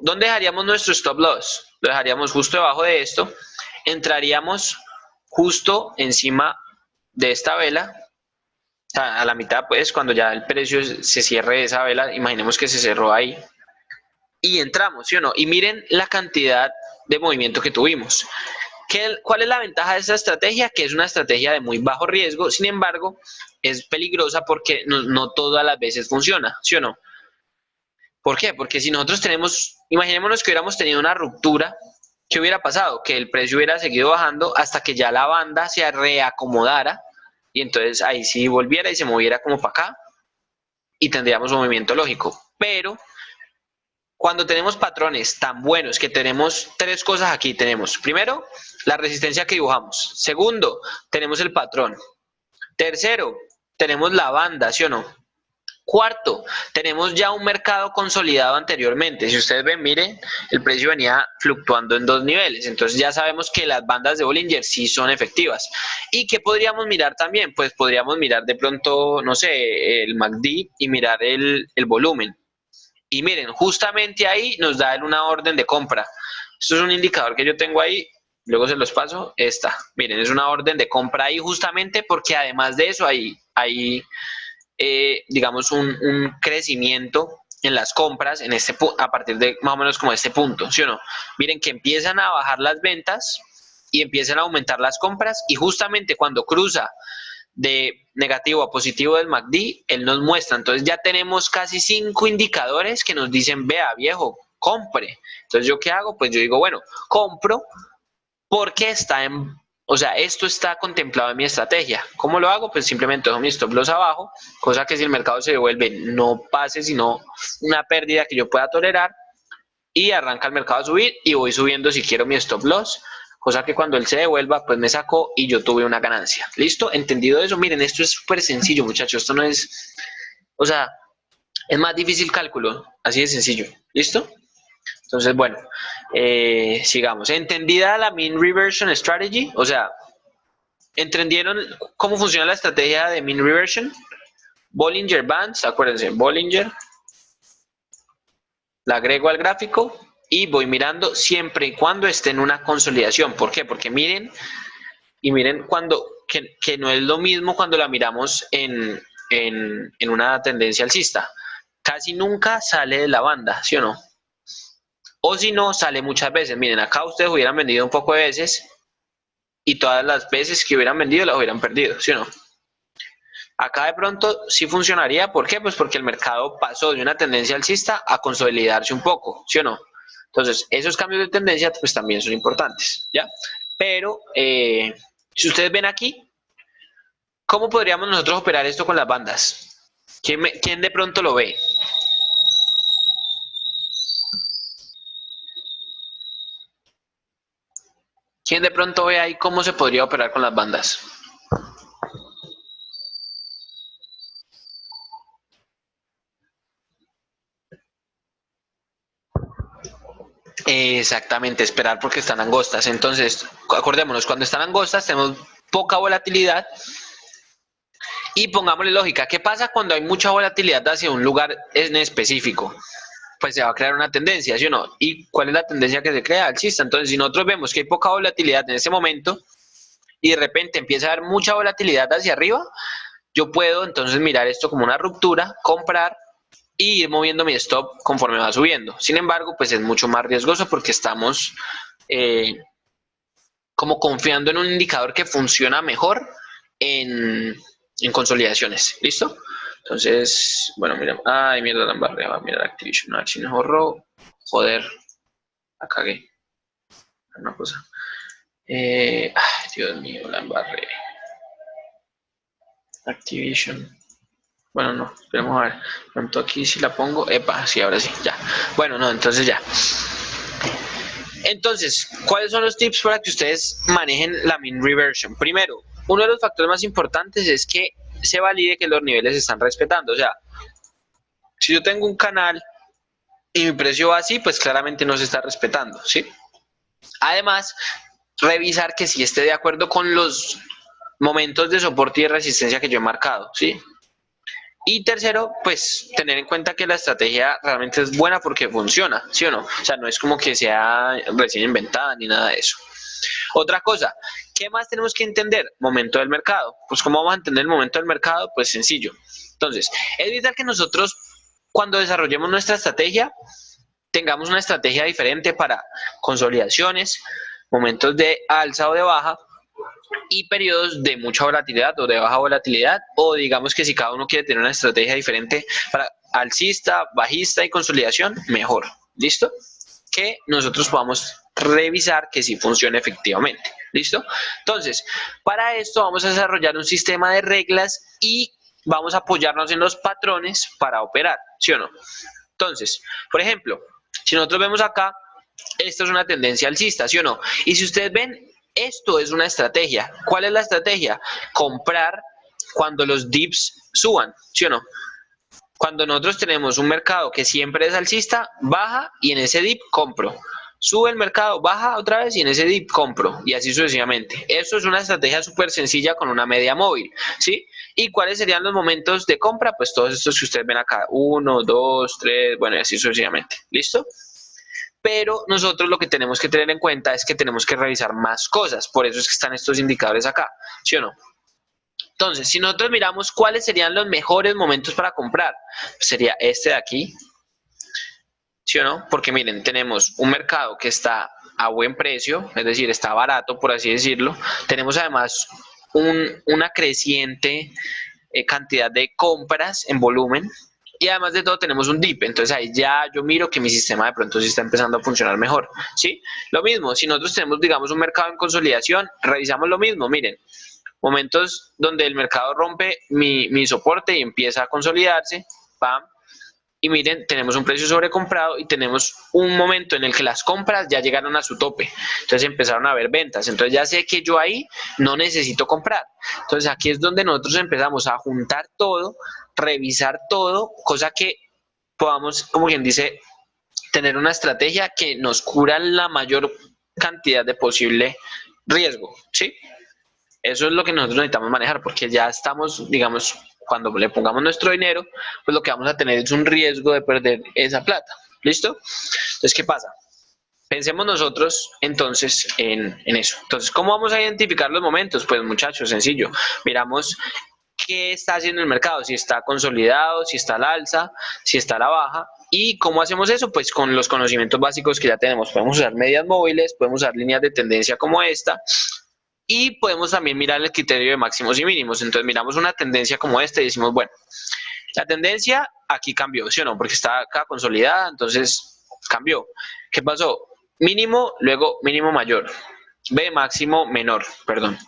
¿dónde dejaríamos nuestro stop loss? Lo dejaríamos justo debajo de esto, entraríamos justo encima de esta vela, o sea, a la mitad, pues, cuando ya el precio se cierre de esa vela, imaginemos que se cerró ahí, y entramos, ¿sí o no? Y miren la cantidad de movimiento que tuvimos. ¿Cuál es la ventaja de esta estrategia? Que es una estrategia de muy bajo riesgo, sin embargo, es peligrosa porque no todas las veces funciona, ¿sí o no? ¿Por qué? Porque si nosotros imaginémonos que hubiéramos tenido una ruptura, ¿qué hubiera pasado? Que el precio hubiera seguido bajando hasta que ya la banda se reacomodara y entonces ahí sí volviera y se moviera como para acá y tendríamos un movimiento lógico. Pero cuando tenemos patrones tan buenos que tenemos tres cosas aquí, tenemos primero la resistencia que dibujamos, segundo tenemos el patrón, tercero tenemos la banda, ¿sí o no? Cuarto, tenemos ya un mercado consolidado anteriormente. Si ustedes ven, miren, el precio venía fluctuando en dos niveles. Entonces ya sabemos que las bandas de Bollinger sí son efectivas. ¿Y qué podríamos mirar también? Pues podríamos mirar de pronto, no sé, el MACD y mirar el volumen. Y miren, justamente ahí nos da una orden de compra. Esto es un indicador que yo tengo ahí. Luego se los paso. Esta. Miren, es una orden de compra ahí justamente porque además de eso hay digamos, un crecimiento en las compras a partir de más o menos como este punto, ¿sí o no? Miren que empiezan a bajar las ventas y empiezan a aumentar las compras y justamente cuando cruza de negativo a positivo del MACD, él nos muestra. Entonces ya tenemos casi 5 indicadores que nos dicen, vea, viejo, compre. Entonces, ¿yo qué hago? Pues yo digo, bueno, compro porque o sea, esto está contemplado en mi estrategia. ¿Cómo lo hago? Pues simplemente dejo mi stop loss abajo, cosa que si el mercado se devuelve no pase sino una pérdida que yo pueda tolerar y arranca el mercado a subir y voy subiendo si quiero mi stop loss, cosa que cuando él se devuelva pues me sacó y yo tuve una ganancia. ¿Listo? ¿Entendido eso? Miren, esto es súper sencillo, muchachos. Esto no es, o sea, es más difícil cálculo, así de sencillo. ¿Listo? Entonces, bueno, sigamos. ¿Entendida la Mean Reversion Strategy? O sea, ¿entendieron cómo funciona la estrategia de Mean Reversion? Bollinger Bands, acuérdense, Bollinger. La agrego al gráfico y voy mirando siempre y cuando esté en una consolidación. ¿Por qué? Porque miren, y miren que no es lo mismo cuando la miramos en una tendencia alcista. Casi nunca sale de la banda, ¿sí o no? O si no, sale muchas veces. Miren, acá ustedes hubieran vendido un poco de veces y todas las veces que hubieran vendido las hubieran perdido, ¿sí o no? Acá de pronto sí funcionaría. ¿Por qué? Pues porque el mercado pasó de una tendencia alcista a consolidarse un poco, ¿sí o no? Entonces, esos cambios de tendencia pues también son importantes, ¿ya? Pero, si ustedes ven aquí, ¿cómo podríamos nosotros operar esto con las bandas? ¿Quién de pronto lo ve? ¿Quién de pronto ve ahí cómo se podría operar con las bandas? Exactamente, esperar porque están angostas. Entonces, acordémonos, cuando están angostas tenemos poca volatilidad y pongámosle lógica. ¿Qué pasa cuando hay mucha volatilidad hacia un lugar en específico? Pues se va a crear una tendencia, ¿sí o no? ¿Y cuál es la tendencia que se crea? Alcista. Entonces, si nosotros vemos que hay poca volatilidad en ese momento y de repente empieza a haber mucha volatilidad hacia arriba, yo puedo entonces mirar esto como una ruptura, comprar y ir moviendo mi stop conforme va subiendo. Sin embargo, pues es mucho más riesgoso porque estamos como confiando en un indicador que funciona mejor en consolidaciones. ¿Listo? Entonces, bueno, mira, ay, mierda, la embarré, va a mirar Activision, a ver si nos ahorró. Joder, la cagué. Una cosa. Ay, Dios mío, la embarré. Activision. Bueno, no, esperemos a ver. Pronto aquí si la pongo. Epa, sí, ahora sí, ya. Bueno, no, entonces ya. Entonces, ¿cuáles son los tips para que ustedes manejen la mean reversion? Primero, uno de los factores más importantes es que se valide que los niveles se están respetando. O sea, si yo tengo un canal y mi precio va así, pues claramente no se está respetando, ¿sí? Además, revisar que sí esté de acuerdo con los momentos de soporte y de resistencia que yo he marcado, ¿sí? Y tercero, pues tener en cuenta que la estrategia realmente es buena porque funciona, ¿sí o no? O sea, no es como que sea recién inventada ni nada de eso. Otra cosa, ¿qué más tenemos que entender? Momento del mercado. Pues ¿cómo vamos a entender el momento del mercado? Pues sencillo. Entonces, es vital que nosotros cuando desarrollemos nuestra estrategia, tengamos una estrategia diferente para consolidaciones, momentos de alza o de baja y periodos de mucha volatilidad o de baja volatilidad, o digamos que si cada uno quiere tener una estrategia diferente para alcista, bajista y consolidación, mejor. ¿Listo? Que nosotros podamos revisar que sí funcione efectivamente. ¿Listo? Entonces, para esto vamos a desarrollar un sistema de reglas y vamos a apoyarnos en los patrones para operar, ¿sí o no? Entonces, por ejemplo, si nosotros vemos acá, esto es una tendencia alcista, ¿sí o no? Y si ustedes ven, esto es una estrategia. ¿Cuál es la estrategia? Comprar cuando los dips suban, ¿sí o no? Cuando nosotros tenemos un mercado que siempre es alcista, baja y en ese dip compro. Sube el mercado, baja otra vez y en ese dip compro. Y así sucesivamente. Esto es una estrategia súper sencilla con una media móvil, ¿sí? ¿Y cuáles serían los momentos de compra? Pues todos estos que ustedes ven acá. 1, 2, 3, bueno, y así sucesivamente. ¿Listo? Pero nosotros lo que tenemos que tener en cuenta es que tenemos que revisar más cosas. Por eso es que están estos indicadores acá, ¿sí o no? Entonces, si nosotros miramos cuáles serían los mejores momentos para comprar, sería este de aquí, ¿sí o no? Porque miren, tenemos un mercado que está a buen precio, es decir, está barato, por así decirlo. Tenemos además una creciente cantidad de compras en volumen. Y además de todo tenemos un dip, entonces ahí ya yo miro que mi sistema de pronto sí está empezando a funcionar mejor, ¿sí? Lo mismo, si nosotros tenemos, digamos, un mercado en consolidación, revisamos lo mismo, miren, momentos donde el mercado rompe mi soporte y empieza a consolidarse, ¡pam! Y miren, tenemos un precio sobrecomprado y tenemos un momento en el que las compras ya llegaron a su tope. Entonces empezaron a haber ventas. Entonces ya sé que yo ahí no necesito comprar. Entonces aquí es donde nosotros empezamos a juntar todo, revisar todo, cosa que podamos, como quien dice, tener una estrategia que nos cubra la mayor cantidad de posible riesgo, ¿sí? Eso es lo que nosotros necesitamos manejar, porque ya estamos, digamos, cuando le pongamos nuestro dinero, pues lo que vamos a tener es un riesgo de perder esa plata. ¿Listo? Entonces, ¿qué pasa? Pensemos nosotros entonces en eso. Entonces, ¿cómo vamos a identificar los momentos? Pues muchachos, sencillo. Miramos qué está haciendo el mercado, si está consolidado, si está al alza, si está a la baja. ¿Y cómo hacemos eso? Pues con los conocimientos básicos que ya tenemos. Podemos usar medias móviles, podemos usar líneas de tendencia como esta, y podemos también mirar el criterio de máximos y mínimos. Entonces miramos una tendencia como esta y decimos, bueno, la tendencia aquí cambió, ¿sí o no? Porque está acá consolidada, entonces cambió. ¿Qué pasó? Mínimo, luego mínimo mayor. B, máximo menor, perdón.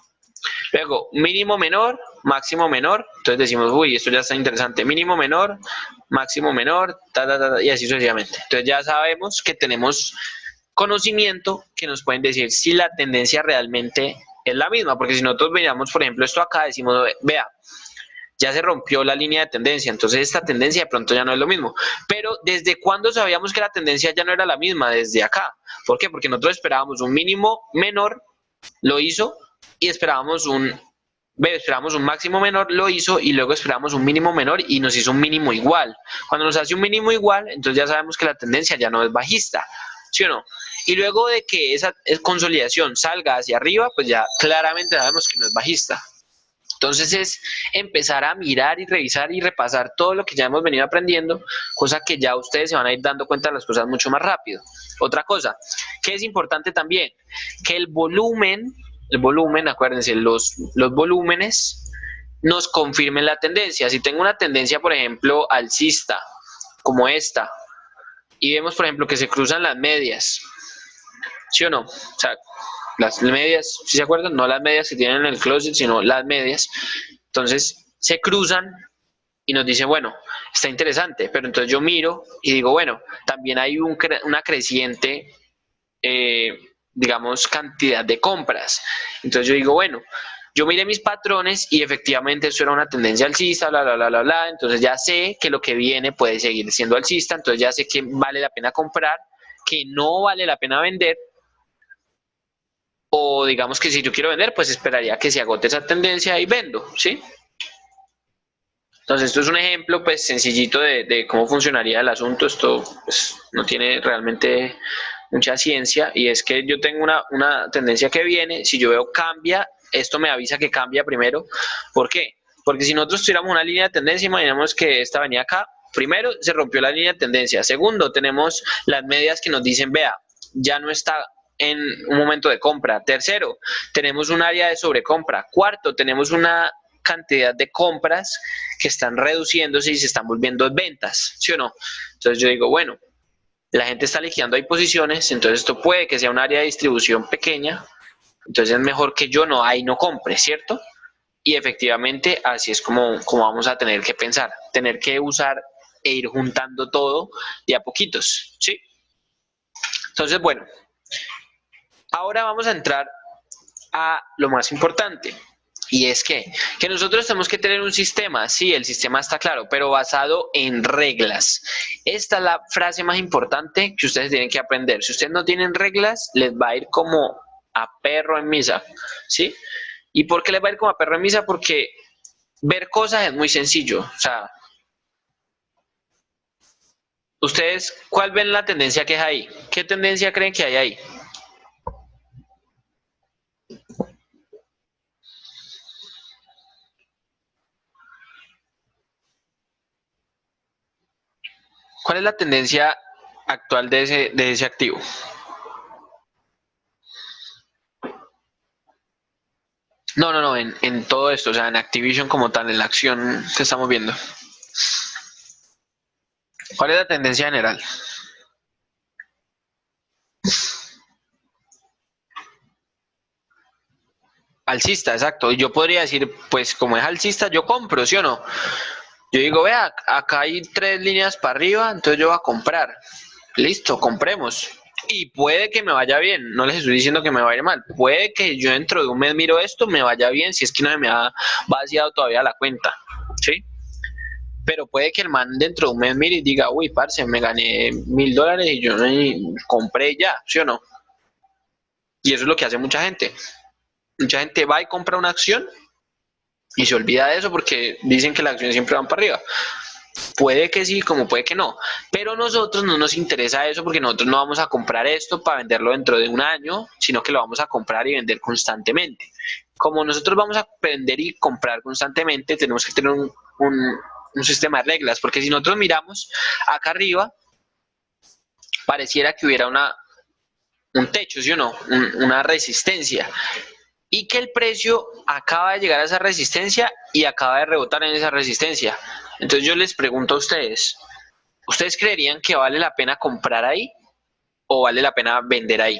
Luego mínimo menor, máximo menor. Entonces decimos, uy, esto ya está interesante. Mínimo menor, máximo menor, y así sucesivamente. Entonces ya sabemos que tenemos conocimiento que nos pueden decir si la tendencia realmente es la misma, porque si nosotros veamos, por ejemplo, esto acá, decimos, vea, ya se rompió la línea de tendencia, entonces esta tendencia de pronto ya no es lo mismo. Pero ¿desde cuándo sabíamos que la tendencia ya no era la misma? Desde acá. ¿Por qué? Porque nosotros esperábamos un mínimo menor, lo hizo, y esperábamos un máximo menor, lo hizo, y luego esperamos un mínimo menor y nos hizo un mínimo igual. Cuando nos hace un mínimo igual, entonces ya sabemos que la tendencia ya no es bajista, ¿sí o no? Y luego de que esa consolidación salga hacia arriba, pues ya claramente sabemos que no es bajista. Entonces es empezar a mirar y revisar y repasar todo lo que ya hemos venido aprendiendo, cosa que ya ustedes se van a ir dando cuenta de las cosas mucho más rápido. Otra cosa que es importante también, que el volumen, acuérdense, los volúmenes nos confirmen la tendencia. Si tengo una tendencia, por ejemplo, alcista, como esta, y vemos, por ejemplo, que se cruzan las medias, ¿sí o no? O sea, las medias, si se acuerdan, no las medias que tienen en el closet, sino las medias. Entonces se cruzan y nos dicen, bueno, está interesante, pero entonces yo miro y digo, bueno, también hay una creciente, digamos, cantidad de compras. Entonces yo digo, bueno, yo miré mis patrones y efectivamente eso era una tendencia alcista, bla, bla, bla, bla, bla. Entonces ya sé que lo que viene puede seguir siendo alcista, entonces ya sé que vale la pena comprar, que no vale la pena vender, o digamos que si yo quiero vender, pues esperaría que se agote esa tendencia y vendo, ¿sí? Entonces esto es un ejemplo pues sencillito de cómo funcionaría el asunto. Esto pues, no tiene realmente mucha ciencia, y es que yo tengo una tendencia que viene, si yo veo cambia, esto me avisa que cambia primero. ¿Por qué? Porque si nosotros tuviéramos una línea de tendencia, imaginemos que esta venía acá, primero se rompió la línea de tendencia, segundo tenemos las medias que nos dicen, vea, ya no está en un momento de compra, tercero tenemos un área de sobrecompra, cuarto tenemos una cantidad de compras que están reduciéndose y se están volviendo ventas, ¿sí o no? Entonces yo digo, bueno, la gente está liquidando ahí posiciones, entonces esto puede que sea un área de distribución pequeña, entonces es mejor que yo no ahí no compre, ¿cierto? Y efectivamente así es como vamos a tener que pensar, tener que usar e ir juntando todo de a poquitos, ¿sí? Entonces, bueno, ahora vamos a entrar a lo más importante. Y es que nosotros tenemos que tener un sistema, sí, el sistema está claro, pero basado en reglas. Esta es la frase más importante que ustedes tienen que aprender. Si ustedes no tienen reglas, les va a ir como a perro en misa, ¿sí? ¿Y por qué les va a ir como a perro en misa? Porque ver cosas es muy sencillo. O sea, ustedes, ¿cuál ven la tendencia que es ahí? ¿Qué tendencia creen que hay ahí? ¿Cuál es la tendencia actual de ese activo? No, no, no, en todo esto, o sea, en Activision como tal, en la acción que estamos viendo. ¿Cuál es la tendencia general? Alcista, exacto. Y yo podría decir, pues como es alcista, yo compro, ¿sí o no? Yo digo, vea, acá hay 3 líneas para arriba, entonces yo voy a comprar. Listo, compremos. Y puede que me vaya bien, no les estoy diciendo que me vaya mal. Puede que yo dentro de un mes miro esto, me vaya bien, si es que no se me ha vaciado todavía la cuenta, ¿sí? Pero puede que el man dentro de un mes mire y diga, uy, parce, me gané $1000 y yo compré ya, ¿sí o no? Y eso es lo que hace mucha gente. Mucha gente va y compra una acción y se olvida de eso porque dicen que las acciones siempre van para arriba. Puede que sí, como puede que no. Pero a nosotros no nos interesa eso porque nosotros no vamos a comprar esto para venderlo dentro de un año, sino que lo vamos a comprar y vender constantemente. Como nosotros vamos a vender y comprar constantemente, tenemos que tener un sistema de reglas, porque si nosotros miramos acá arriba, pareciera que hubiera un techo, ¿sí o no? Una resistencia. Y que el precio acaba de llegar a esa resistencia y acaba de rebotar en esa resistencia. Entonces yo les pregunto a ustedes, ¿ustedes creerían que vale la pena comprar ahí o vale la pena vender ahí?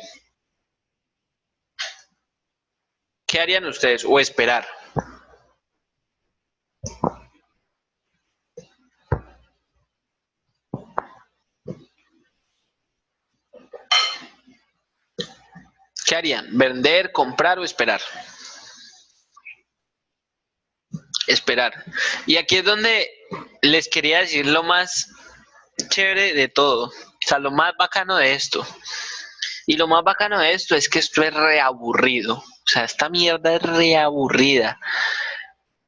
¿Qué harían ustedes o esperar? ¿Qué harían? ¿Vender, comprar o esperar? Esperar. Y aquí es donde les quería decir lo más chévere de todo, o sea, lo más bacano de esto. Y lo más bacano de esto es que esto es reaburrido. O sea, esta mierda es reaburrida.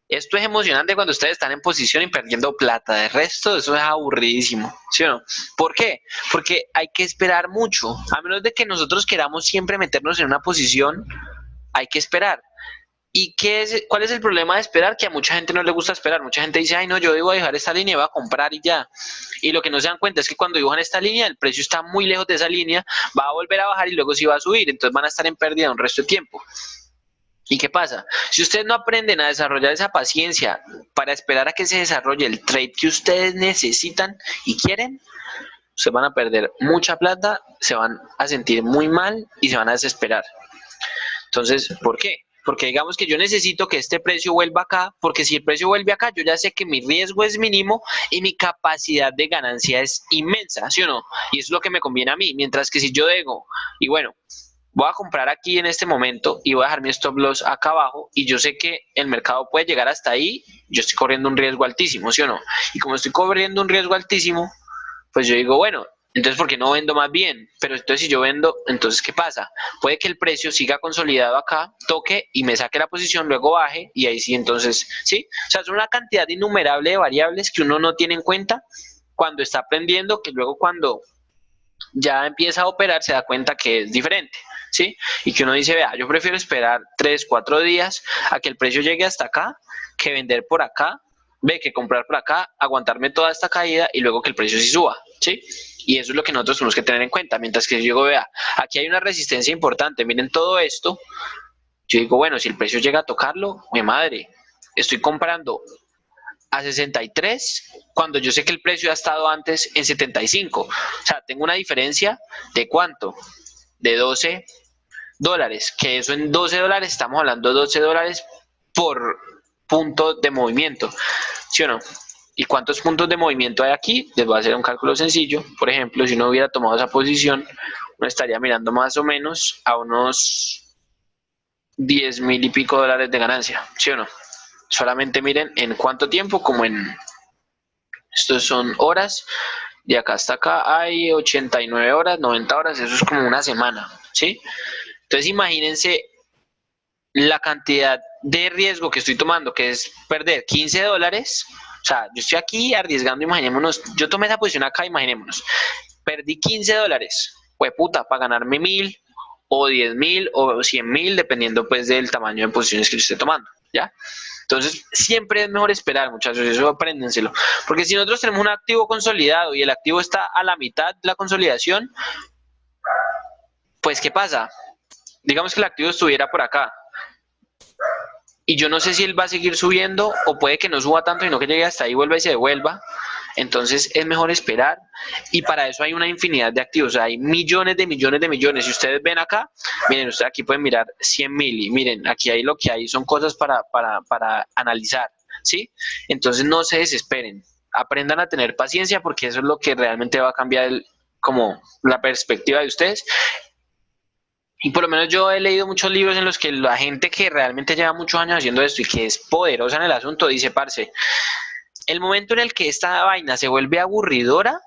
Esto es emocionante cuando ustedes están en posición y perdiendo plata. De resto, eso es aburridísimo, ¿sí o no? ¿Por qué? Porque hay que esperar mucho. A menos de que nosotros queramos siempre meternos en una posición, hay que esperar. ¿Y cuál es el problema de esperar? Que a mucha gente no le gusta esperar. Mucha gente dice, ay, no, yo debo dejar esta línea y voy a comprar y ya. Y lo que no se dan cuenta es que cuando dibujan esta línea, el precio está muy lejos de esa línea, va a volver a bajar y luego sí va a subir. Entonces van a estar en pérdida un resto de tiempo. ¿Y qué pasa? Si ustedes no aprenden a desarrollar esa paciencia para esperar a que se desarrolle el trade que ustedes necesitan y quieren, se van a perder mucha plata, se van a sentir muy mal y se van a desesperar. Entonces, ¿por qué? Porque digamos que yo necesito que este precio vuelva acá, porque si el precio vuelve acá, yo ya sé que mi riesgo es mínimo y mi capacidad de ganancia es inmensa, ¿sí o no? Y eso es lo que me conviene a mí. Mientras que si yo digo, y bueno, voy a comprar aquí en este momento y voy a dejar mi stop loss acá abajo y yo sé que el mercado puede llegar hasta ahí, yo estoy corriendo un riesgo altísimo, ¿sí o no? Y como estoy corriendo un riesgo altísimo, pues yo digo, bueno, entonces ¿por qué no vendo más bien? Pero entonces si yo vendo, entonces ¿qué pasa? Puede que el precio siga consolidado acá, toque y me saque la posición, luego baje y ahí sí, entonces, ¿sí? O sea, es una cantidad innumerable de variables que uno no tiene en cuenta cuando está aprendiendo, que luego cuando ya empieza a operar se da cuenta que es diferente, ¿sí? Y que uno dice, vea, yo prefiero esperar 3, 4 días a que el precio llegue hasta acá, que vender por acá, ve, que comprar por acá, aguantarme toda esta caída y luego que el precio sí suba, ¿sí? Y eso es lo que nosotros tenemos que tener en cuenta, mientras que yo digo, vea, aquí hay una resistencia importante, miren todo esto, yo digo, bueno, si el precio llega a tocarlo, mi madre, estoy comprando a 63 cuando yo sé que el precio ha estado antes en 75. O sea, tengo una diferencia de cuánto, de $12, que eso en $12 estamos hablando de $12 por punto de movimiento, ¿sí o no? ¿Y cuántos puntos de movimiento hay aquí? Les voy a hacer un cálculo sencillo. Por ejemplo, si uno hubiera tomado esa posición, uno estaría mirando más o menos a unos 10,000 y pico dólares de ganancia, ¿sí o no? Solamente miren en cuánto tiempo, como en, estos son horas, de acá hasta acá hay 89 horas, 90 horas, eso es como una semana, ¿sí? Entonces imagínense la cantidad de riesgo que estoy tomando, que es perder $15. O sea, yo estoy aquí arriesgando, imaginémonos, yo tomé esa posición acá, imaginémonos, perdí $15, pues puta, para ganarme 1,000 o 10,000 o 100,000, dependiendo pues del tamaño de posiciones que yo esté tomando, ¿ya? Entonces, siempre es mejor esperar, muchachos, eso apréndenselo. Porque si nosotros tenemos un activo consolidado y el activo está a la mitad de la consolidación, pues ¿qué pasa? Digamos que el activo estuviera por acá y yo no sé si él va a seguir subiendo o puede que no suba tanto, sino que llegue hasta ahí, vuelva y se devuelva. Entonces es mejor esperar y para eso hay una infinidad de activos, o sea, hay millones de millones de millones. Si ustedes ven acá, miren, ustedes aquí pueden mirar 100,000 y miren, aquí hay lo que hay, son cosas para analizar, ¿sí? Entonces no se desesperen, aprendan a tener paciencia porque eso es lo que realmente va a cambiar como la perspectiva de ustedes. Y por lo menos yo he leído muchos libros en los que la gente que realmente lleva muchos años haciendo esto y que es poderosa en el asunto dice, parce, el momento en el que esta vaina se vuelve aburridora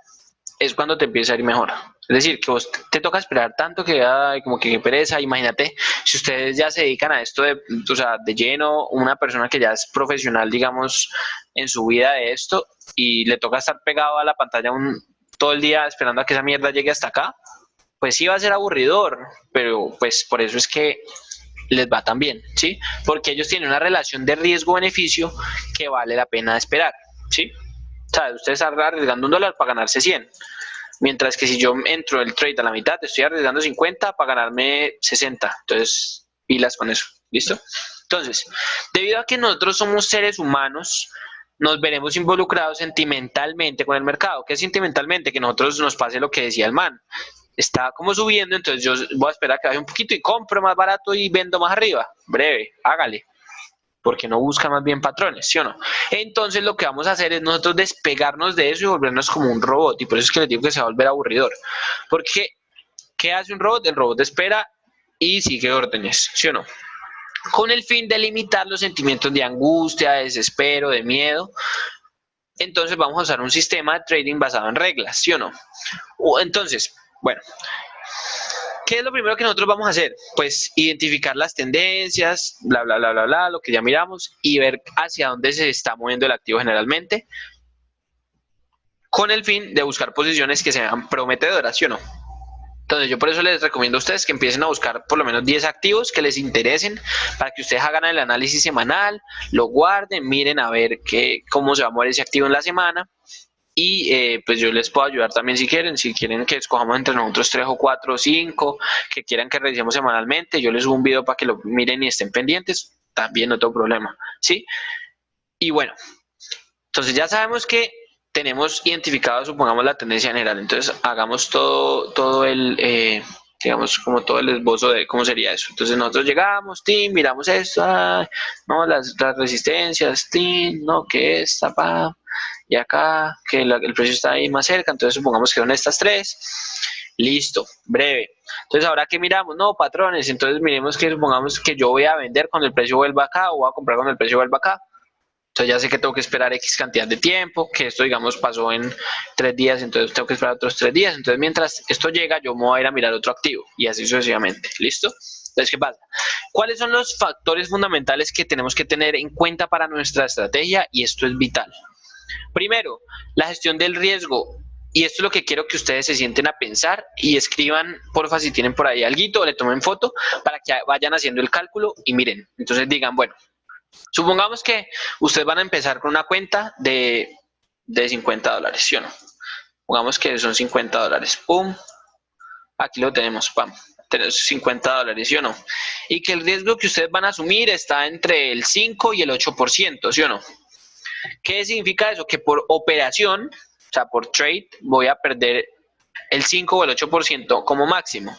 es cuando te empieza a ir mejor. Es decir, que vos te toca esperar tanto que ay, como que pereza. Imagínate, si ustedes ya se dedican a esto de, o sea, de lleno, una persona que ya es profesional, digamos, en su vida de esto y le toca estar pegado a la pantalla todo el día esperando a que esa mierda llegue hasta acá, pues sí va a ser aburridor, pero pues por eso es que les va tan bien, ¿sí? Porque ellos tienen una relación de riesgo-beneficio que vale la pena esperar, ¿sí? O sea, ustedes están arriesgando $1 para ganarse 100. Mientras que si yo entro el trade a la mitad, estoy arriesgando 50 para ganarme 60. Entonces, pilas con eso. ¿Listo? Entonces, debido a que nosotros somos seres humanos, nos veremos involucrados sentimentalmente con el mercado. ¿Qué es sentimentalmente? Que nosotros nos pase lo que decía el man. Está como subiendo, entonces yo voy a esperar a que baje un poquito y compro más barato y vendo más arriba. Breve, hágale. Porque no busca más bien patrones, ¿sí o no? Entonces lo que vamos a hacer es nosotros despegarnos de eso y volvernos como un robot. Y por eso es que les digo que se va a volver aburridor. Porque, ¿qué hace un robot? El robot espera y sigue órdenes, ¿sí o no? Con el fin de limitar los sentimientos de angustia, de desespero, de miedo. Entonces vamos a usar un sistema de trading basado en reglas, ¿sí o no? Entonces, bueno, ¿qué es lo primero que nosotros vamos a hacer? Pues identificar las tendencias, bla, bla, bla, bla, bla, lo que ya miramos y ver hacia dónde se está moviendo el activo generalmente, con el fin de buscar posiciones que sean prometedoras, ¿sí o no? Entonces yo por eso les recomiendo a ustedes que empiecen a buscar por lo menos 10 activos que les interesen para que ustedes hagan el análisis semanal, lo guarden, miren a ver cómo se va a mover ese activo en la semana. Y pues yo les puedo ayudar también si quieren que escojamos entre nosotros 3 o 4 o 5, que quieran que revisemos semanalmente, yo les subo un video para que lo miren y estén pendientes, también no tengo problema, ¿sí? Y bueno, entonces ya sabemos que tenemos identificado, supongamos, la tendencia general, entonces hagamos todo digamos, como todo el esbozo de cómo sería eso. Entonces nosotros llegamos, miramos esto, no, las resistencias, no, que esta, y acá, que el precio está ahí más cerca, entonces supongamos que son estas tres, Listo, breve. Entonces, ahora que miramos, no, patrones, entonces miremos que supongamos que yo voy a vender cuando el precio vuelva acá o voy a comprar cuando el precio vuelva acá. Entonces ya sé que tengo que esperar X cantidad de tiempo, que esto digamos pasó en 3 días, entonces tengo que esperar otros 3 días. Entonces mientras esto llega yo me voy a ir a mirar otro activo y así sucesivamente. ¿Listo? Entonces, ¿qué pasa? ¿Cuáles son los factores fundamentales que tenemos que tener en cuenta para nuestra estrategia? Y esto es vital. Primero, la gestión del riesgo. Y esto es lo que quiero que ustedes se sienten a pensar y escriban, porfa, si tienen por ahí alguito, le tomen foto para que vayan haciendo el cálculo y miren. Entonces digan, bueno, supongamos que ustedes van a empezar con una cuenta de $50, ¿sí o no? Pongamos que son $50, pum, aquí lo tenemos, pam, tenemos $50, ¿sí o no? Y que el riesgo que ustedes van a asumir está entre el 5 y el 8%, ¿sí o no? ¿Qué significa eso? Que por operación, o sea, por trade, voy a perder el 5 o el 8% como máximo.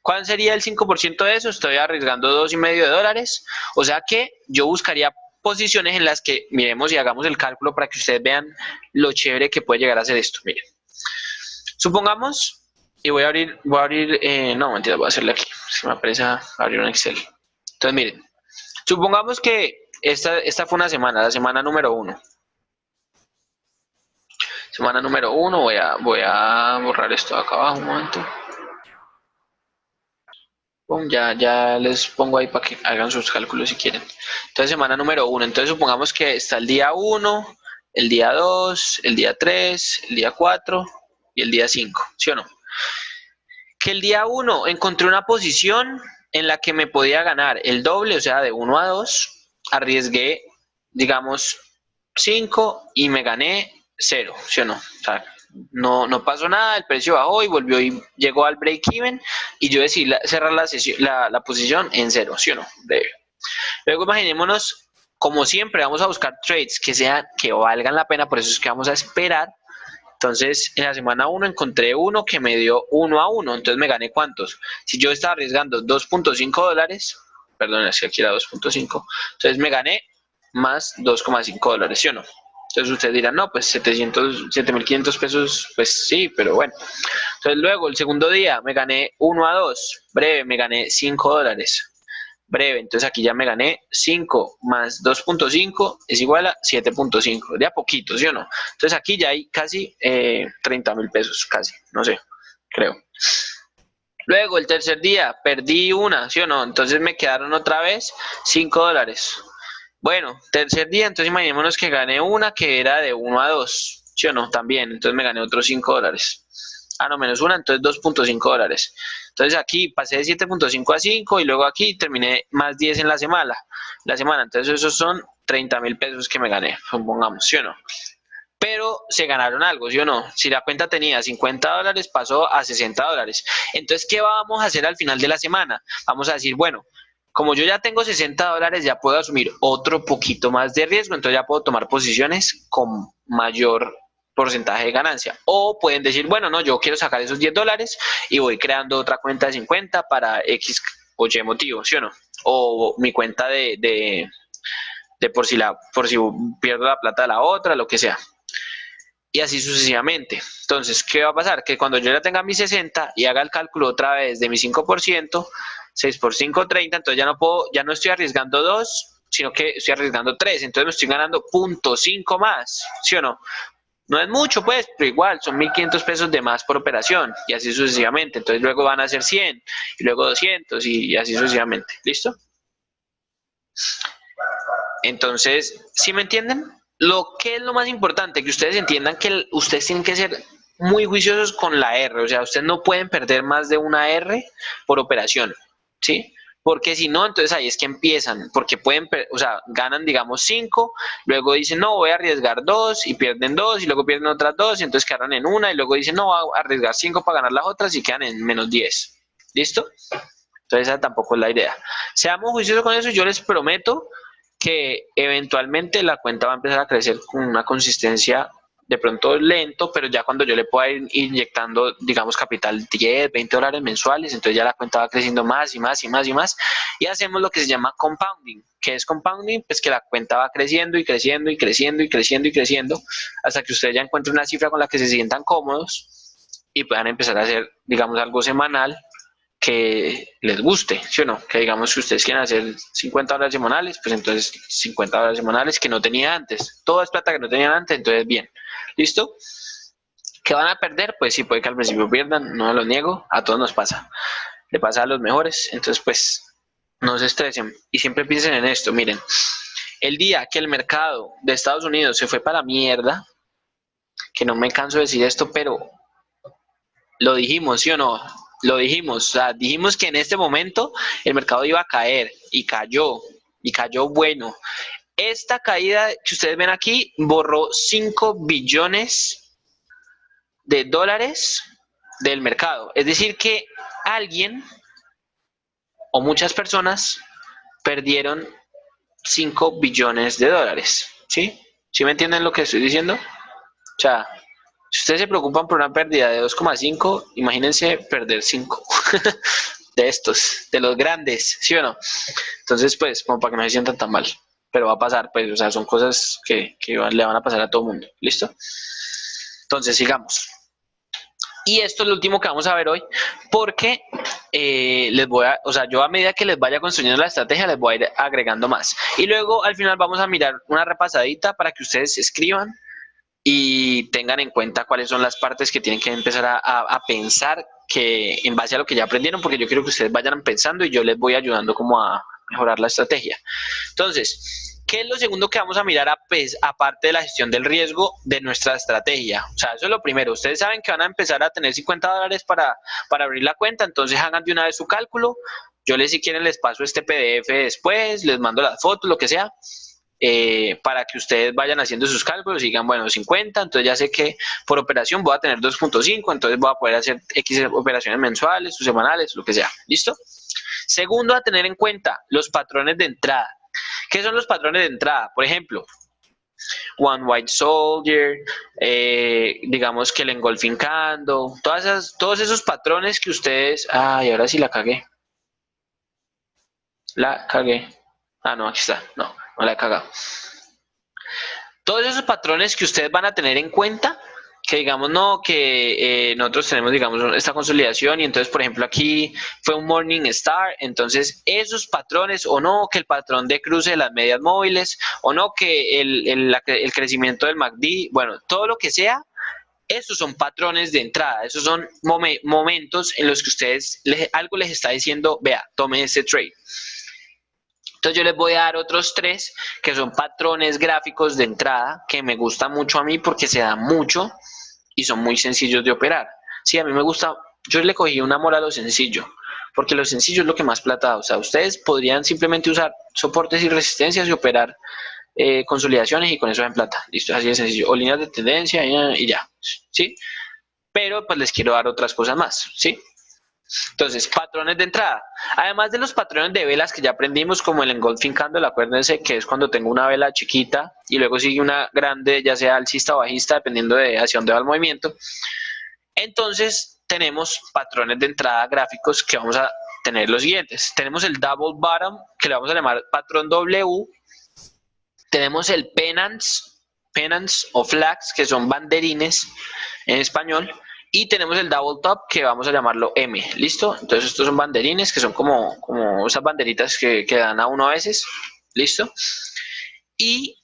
¿Cuál sería el 5% de eso? Estoy arriesgando $2.5. O sea que yo buscaría posiciones en las que miremos y hagamos el cálculo para que ustedes vean lo chévere que puede llegar a ser esto. Miren, supongamos, y voy a abrir, no, mentira, voy a hacerle aquí, se me apresa abrir un Excel. Entonces miren, supongamos que esta fue una semana, la semana número 1. Semana número 1, voy a borrar esto acá abajo un momento. Ya les pongo ahí para que hagan sus cálculos si quieren. Entonces, semana número 1. Entonces, supongamos que está el día 1, el día 2, el día 3, el día 4 y el día 5, ¿sí o no? Que el día 1 encontré una posición en la que me podía ganar el doble, o sea, de 1 a 2. Arriesgué, digamos, 5 y me gané 0, ¿sí o no? O sea, no pasó nada, el precio bajó y volvió y llegó al break even y yo decidí cerrar la posición en 0, ¿sí o no? Breve. Luego imaginémonos, como siempre, vamos a buscar trades que valgan la pena, por eso es que vamos a esperar. Entonces, en la semana 1 encontré uno que me dio 1 a 1, entonces me gané ¿cuántos? Si yo estaba arriesgando $2.5, perdón, es que aquí era 2.5, entonces me gané más $2.5, ¿sí o no? Entonces ustedes dirán, no, pues 7.500 pesos, pues sí, pero bueno. Entonces luego, el segundo día, me gané 1 a 2, breve, me gané $5. Breve, entonces aquí ya me gané 5 más 2.5 es igual a 7.5, de a poquito, ¿sí o no? Entonces aquí ya hay casi 30.000 pesos, casi, no sé, creo. Luego el tercer día perdí una, ¿sí o no? Entonces me quedaron otra vez $5. Bueno, tercer día, entonces imaginémonos que gané una que era de 1 a 2, ¿sí o no? También, entonces me gané otros $5. Ah, no, menos una, entonces $2.5. Entonces aquí pasé de 7.5 a 5 y luego aquí terminé más 10 en la semana. Entonces esos son 30.000 pesos que me gané, supongamos, ¿sí o no? Pero se ganaron algo, ¿sí o no? Si la cuenta tenía $50, pasó a $60. Entonces, ¿qué vamos a hacer al final de la semana? Vamos a decir, bueno, como yo ya tengo $60, ya puedo asumir otro poquito más de riesgo, entonces ya puedo tomar posiciones con mayor porcentaje de ganancia. O pueden decir, bueno, no, yo quiero sacar esos $10 y voy creando otra cuenta de 50 para X o Y motivo, ¿sí o no? O mi cuenta de por si pierdo la plata de la otra, lo que sea. Y así sucesivamente. Entonces, ¿qué va a pasar? Que cuando yo ya tenga mis 60 y haga el cálculo otra vez de mi 5%, 6 por 5, 30, entonces ya no estoy arriesgando 2, sino que estoy arriesgando 3, entonces me estoy ganando 0.5 más, ¿sí o no? No es mucho, pues, pero igual, son 1.500 pesos de más por operación, y así sucesivamente. Entonces luego van a ser 100, y luego 200, y así sucesivamente. ¿Listo? Entonces, ¿sí me entienden? Lo que es lo más importante, que ustedes entiendan que ustedes tienen que ser muy juiciosos con la R, o sea, ustedes no pueden perder más de una R por operación, ¿sí? Porque si no, entonces ahí es que empiezan, porque pueden, o sea, ganan, digamos, 5, luego dicen, no, voy a arriesgar 2 y pierden 2 y luego pierden otras 2 y entonces quedaron en una y luego dicen, no, voy a arriesgar 5 para ganar las otras y quedan en menos 10. ¿Listo? Entonces esa tampoco es la idea. Seamos juiciosos con eso y yo les prometo que eventualmente la cuenta va a empezar a crecer con una consistencia de pronto lento, pero ya cuando yo le pueda ir inyectando, digamos, capital 10, $20 mensuales, entonces ya la cuenta va creciendo más y más y más y más, y hacemos lo que se llama compounding. ¿Qué es compounding? Pues que la cuenta va creciendo y creciendo y creciendo y creciendo y creciendo hasta que ustedes ya encuentren una cifra con la que se sientan cómodos y puedan empezar a hacer, digamos, algo semanal que les guste, ¿sí o no? Que digamos que ustedes quieren hacer 50 horas semanales, pues entonces 50 horas semanales que no tenía antes. Toda es plata que no tenían antes, entonces bien. ¿Listo? ¿Que van a perder? Pues sí, puede que al principio pierdan, no lo niego, a todos nos pasa. Le pasa a los mejores, entonces pues no se estresen y siempre piensen en esto. Miren, el día que el mercado de Estados Unidos se fue para la mierda, que no me canso de decir esto, pero lo dijimos, ¿sí o no? Lo dijimos, o sea, dijimos que en este momento el mercado iba a caer y cayó bueno. Esta caída que ustedes ven aquí borró 5 billones de dólares del mercado. Es decir, que alguien o muchas personas perdieron 5 billones de dólares. ¿Sí? ¿Sí me entienden lo que estoy diciendo? O sea, si ustedes se preocupan por una pérdida de 2,5, imagínense perder 5 de estos, de los grandes, ¿sí o no? Entonces, pues, como para que no se sientan tan mal. Pero va a pasar, pues, o sea, son cosas que le van a pasar a todo el mundo. ¿Listo? Entonces, sigamos. Y esto es lo último que vamos a ver hoy, porque les voy a, o sea, yo a medida que les vaya construyendo la estrategia, les voy a ir agregando más. Y luego, al final, vamos a mirar una repasadita para que ustedes escriban y tengan en cuenta cuáles son las partes que tienen que empezar a pensar que en base a lo que ya aprendieron, porque yo quiero que ustedes vayan pensando y yo les voy ayudando como a mejorar la estrategia. Entonces, ¿qué es lo segundo que vamos a mirar aparte de la gestión del riesgo de nuestra estrategia? O sea, eso es lo primero. Ustedes saben que van a empezar a tener 50 dólares para abrir la cuenta, entonces hagan de una vez su cálculo. Yo les, si quieren, les paso este PDF después, les mando las fotos, lo que sea. Para que ustedes vayan haciendo sus cálculos y digan, bueno, 50, entonces ya sé que por operación voy a tener 2,5, entonces voy a poder hacer X operaciones mensuales o semanales, lo que sea. ¿Listo? Segundo, a tener en cuenta los patrones de entrada. ¿Qué son los patrones de entrada? Por ejemplo, One White Soldier, digamos que el Engulfing Candle, todos esos patrones que ustedes... Ay, ahora sí la cagué. La cagué. Ah, no, aquí está. No, no la he cagado. Todos esos patrones que ustedes van a tener en cuenta, que digamos, no, que nosotros tenemos, digamos, esta consolidación y entonces, por ejemplo, aquí fue un Morning Star, entonces esos patrones, o no, que el patrón de cruce de las medias móviles, o no, que el crecimiento del MACD, bueno, todo lo que sea, esos son patrones de entrada, esos son momentos en los que ustedes, algo les está diciendo, vea, tome este trade. Entonces yo les voy a dar otros 3 que son patrones gráficos de entrada que me gustan mucho a mí porque se dan mucho y son muy sencillos de operar. Sí, a mí me gusta, yo le cogí un amor a lo sencillo, porque lo sencillo es lo que más plata da. O sea, ustedes podrían simplemente usar soportes y resistencias y operar consolidaciones y con eso dan plata. Listo, así de sencillo. O líneas de tendencia y ya, ¿sí? Pero pues les quiero dar otras cosas más, ¿sí? Entonces, patrones de entrada. Además de los patrones de velas que ya aprendimos, como el engulfing candle, acuérdense que es cuando tengo una vela chiquita y luego sigue una grande, ya sea alcista o bajista, dependiendo de hacia dónde va el movimiento. Entonces, tenemos patrones de entrada gráficos que vamos a tener los siguientes. Tenemos el double bottom, que le vamos a llamar patrón W. Tenemos el pennants o flags, que son banderines en español. Y tenemos el double top que vamos a llamarlo M, ¿listo? Entonces estos son banderines que son como esas banderitas que dan a uno a veces, ¿listo? Y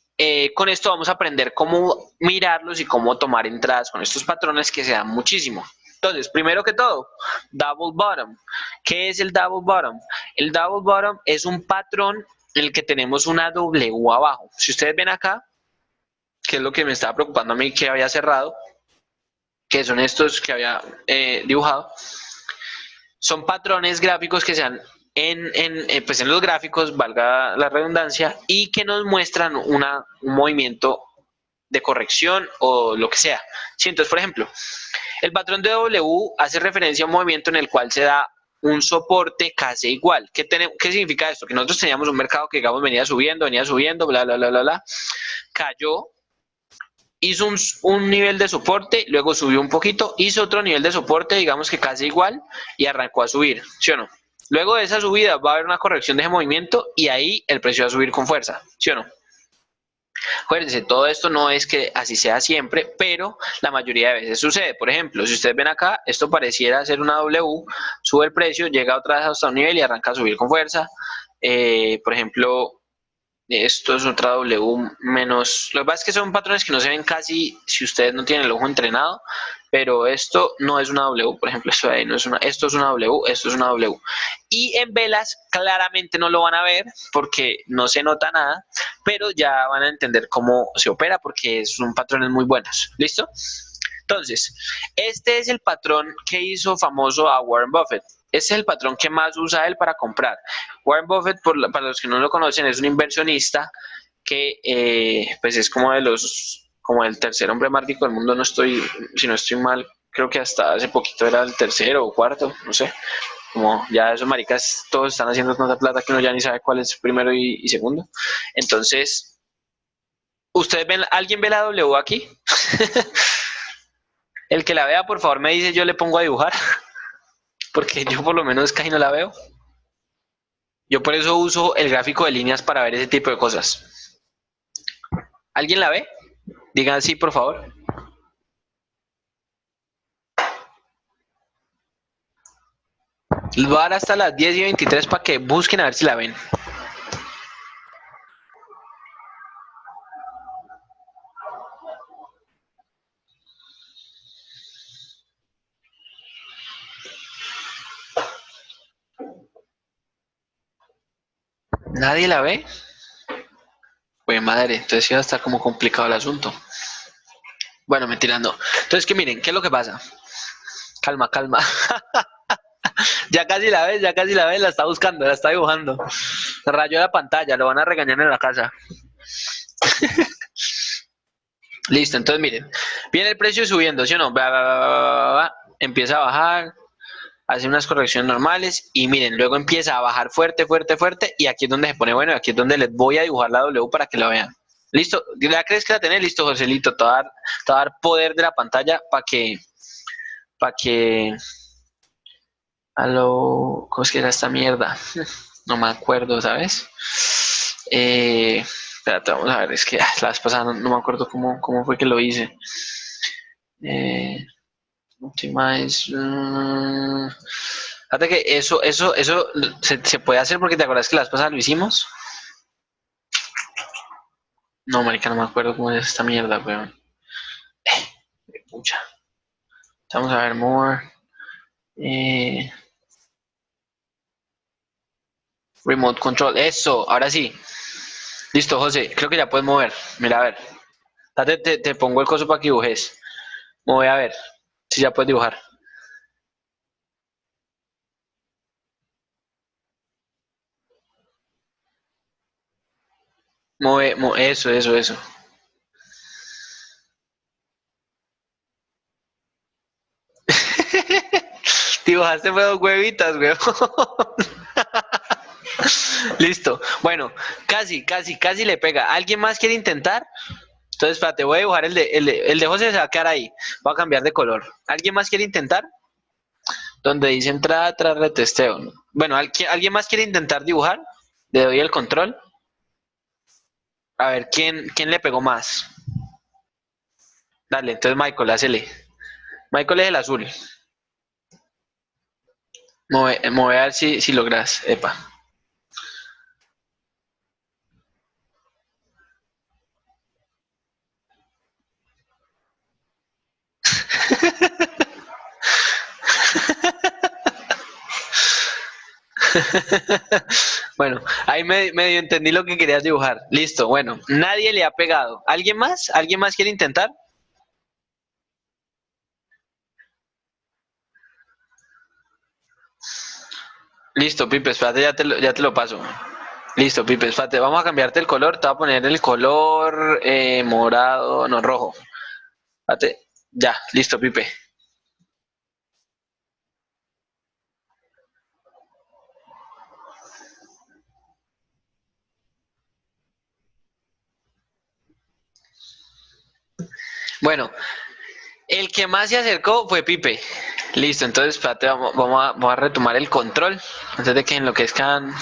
con esto vamos a aprender cómo mirarlos y cómo tomar entradas con estos patrones que se dan muchísimo. Entonces, primero que todo, double bottom. ¿Qué es el double bottom? El double bottom es un patrón en el que tenemos una W abajo. Si ustedes ven acá, que es lo que me estaba preocupando a mí que había cerrado, que son estos que había dibujado, son patrones gráficos que se dan pues en los gráficos, valga la redundancia, y que nos muestran un movimiento de corrección o lo que sea. ¿Sí? Entonces, por ejemplo, el patrón de W hace referencia a un movimiento en el cual se da un soporte casi igual. ¿Qué significa esto? Que nosotros teníamos un mercado que, digamos, venía subiendo, bla, bla, bla, bla, bla, cayó, hizo un nivel de soporte, luego subió un poquito, hizo otro nivel de soporte, digamos que casi igual, y arrancó a subir, ¿sí o no? Luego de esa subida va a haber una corrección de ese movimiento y ahí el precio va a subir con fuerza, ¿sí o no? Acuérdense, todo esto no es que así sea siempre, pero la mayoría de veces sucede. Por ejemplo, si ustedes ven acá, esto pareciera ser una W, sube el precio, llega otra vez hasta un nivel y arranca a subir con fuerza. Por ejemplo, esto es otra W menos. Lo que pasa es que son patrones que no se ven casi si ustedes no tienen el ojo entrenado, pero esto no es una W, por ejemplo, esto de ahí no es una, esto es una W, esto es una W. Y en velas claramente no lo van a ver porque no se nota nada, pero ya van a entender cómo se opera porque son patrones muy buenos. ¿Listo? Entonces, este es el patrón que hizo famoso a Warren Buffett. Este es el patrón que más usa él para comprar. Warren Buffett, para los que no lo conocen, es un inversionista que pues es como de los, como el tercer hombre más rico del mundo. No estoy, si no estoy mal, creo que hasta hace poquito era el tercero o cuarto, no sé. Como ya esos maricas todos están haciendo tanta plata que uno ya ni sabe cuál es primero y segundo. Entonces, ¿ustedes ven, alguien ve la W aquí? El que la vea, por favor, me dice, yo le pongo a dibujar, porque yo por lo menos casi no la veo. Yo por eso uso el gráfico de líneas para ver ese tipo de cosas. ¿Alguien la ve? Digan sí, por favor. Les voy a dar hasta las 10:23 para que busquen a ver si la ven. ¿Nadie la ve? Pues madre, entonces sí va a estar como complicado el asunto. Bueno, me tirando. Entonces, que miren, ¿qué es lo que pasa? Calma, calma. Ya casi la ves, ya casi la ves, la está buscando, la está dibujando. Rayó la pantalla, lo van a regañar en la casa. Listo, entonces miren, viene el precio subiendo, ¿sí o no? Empieza a bajar, hace unas correcciones normales y miren, luego empieza a bajar fuerte, fuerte, fuerte y aquí es donde se pone bueno y aquí es donde les voy a dibujar la W para que la vean. ¿Listo? ¿Ya crees que la tenés? Listo, Joselito, te va a dar poder de la pantalla para que, ¿cómo es que era esta mierda? No me acuerdo, ¿sabes? Espérate, vamos a ver, es que la vez pasada no me acuerdo cómo fue que lo hice. Optimize. Fíjate que eso se puede hacer porque te acuerdas que la vez pasada lo hicimos. No, marica, no me acuerdo cómo es esta mierda, weón. Pucha. Vamos a ver more. Eh, remote control. Eso, ahora sí. Listo, José. Creo que ya puedes mover. Mira, a ver. Date, te pongo el coso para que dibujes. Mueve a ver si ya puedes dibujar. Eso. Dibujaste fue dos huevitas, weón. Listo. Bueno, casi le pega. ¿Alguien más quiere intentar? Entonces, espérate, voy a dibujar el de José, se va a quedar ahí. Voy a cambiar de color. ¿Alguien más quiere intentar? Donde dice entrada tras retesteo. Bueno, ¿alguien más quiere intentar dibujar? Le doy el control. A ver, ¿quién le pegó más? Dale, entonces Michael, hácele. Michael es el azul. Mueve a ver si logras. Epa. Bueno, ahí medio entendí lo que querías dibujar. Listo, bueno, nadie le ha pegado. ¿Alguien más? ¿Alguien más quiere intentar? Listo, Pipe, espérate, ya te lo paso. Listo, Pipe, espérate, vamos a cambiarte el color. Te voy a poner el color morado, no, rojo. Espérate, ya, listo, Pipe. Bueno, el que más se acercó fue Pipe. Listo, entonces espérate, vamos a retomar el control antes de que enloquezcan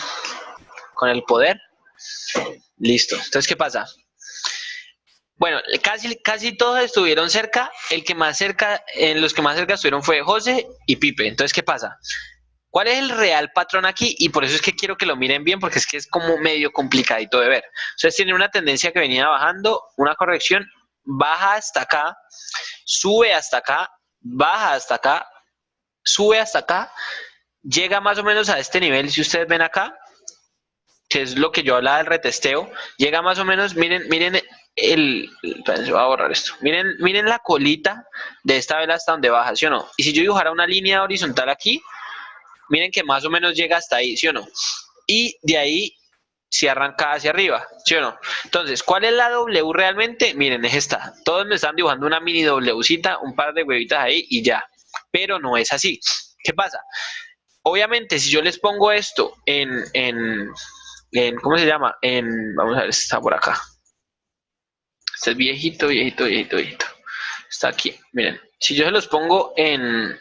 con el poder. Listo, entonces, ¿qué pasa? Bueno, casi todos estuvieron cerca. Los que más cerca estuvieron fue José y Pipe. Entonces, ¿qué pasa? ¿Cuál es el real patrón aquí? Y por eso es que quiero que lo miren bien, porque es que es como medio complicadito de ver. Ustedes tienen una tendencia que venía bajando, una corrección, baja hasta acá, sube hasta acá, baja hasta acá, sube hasta acá, llega más o menos a este nivel, si ustedes ven acá, que es lo que yo hablaba del retesteo, llega más o menos, miren voy a borrar esto, miren la colita de esta vela hasta donde baja, ¿sí o no? Y si yo dibujara una línea horizontal aquí, miren que más o menos llega hasta ahí, ¿sí o no? Y de ahí se arranca hacia arriba, ¿sí o no? Entonces, ¿cuál es la W realmente? Miren, es esta. Todos me están dibujando una mini Wcita, un par de huevitas ahí y ya. Pero no es así. ¿Qué pasa? Obviamente, si yo les pongo esto ¿cómo se llama? Vamos a ver, está por acá. Este es viejito. Está aquí, miren. Si yo se los pongo en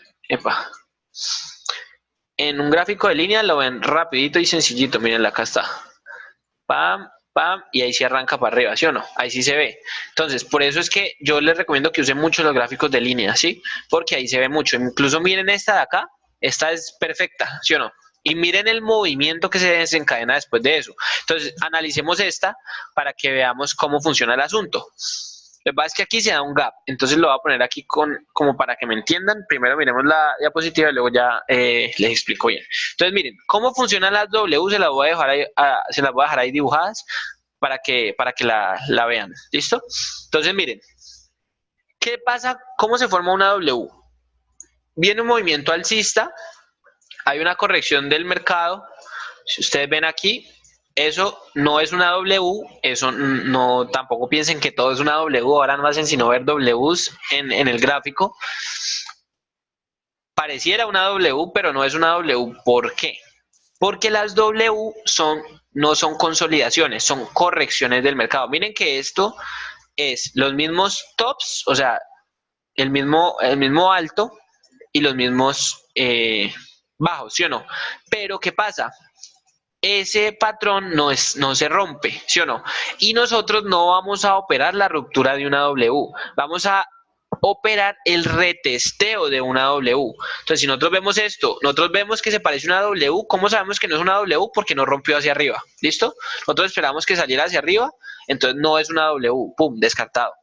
un gráfico de línea, lo ven rapidito y sencillito. Miren, acá está. Pam, pam, y ahí se arranca para arriba, ¿sí o no? Ahí sí se ve. Entonces, por eso es que yo les recomiendo que usen mucho los gráficos de línea, ¿sí? Porque ahí se ve mucho. Incluso miren esta de acá, esta es perfecta, ¿sí o no? Y miren el movimiento que se desencadena después de eso. Entonces, analicemos esta para que veamos cómo funciona el asunto. Lo que pasa es que aquí se da un gap, entonces lo voy a poner aquí como para que me entiendan. Primero miremos la diapositiva y luego ya les explico bien. Entonces miren, cómo funcionan las W, se las voy a dejar ahí dibujadas para que la vean. ¿Listo? Entonces miren, ¿qué pasa? ¿Cómo se forma una W? Viene un movimiento alcista, hay una corrección del mercado. Si ustedes ven aquí, eso no es una W, eso no, tampoco piensen que todo es una W, ahora no hacen sino ver Ws en el gráfico. Pareciera una W, pero no es una W. ¿Por qué? Porque las W no son consolidaciones, son correcciones del mercado. Miren que esto es los mismos tops, o sea, el mismo alto y los mismos bajos, ¿sí o no? Pero ¿qué pasa? Ese patrón no se rompe, ¿sí o no? Y nosotros no vamos a operar la ruptura de una W, vamos a operar el retesteo de una W. Entonces, si nosotros vemos esto, nosotros vemos que se parece a una W, ¿cómo sabemos que no es una W? Porque no rompió hacia arriba, ¿listo? Nosotros esperamos que saliera hacia arriba, entonces no es una W, pum, descartado,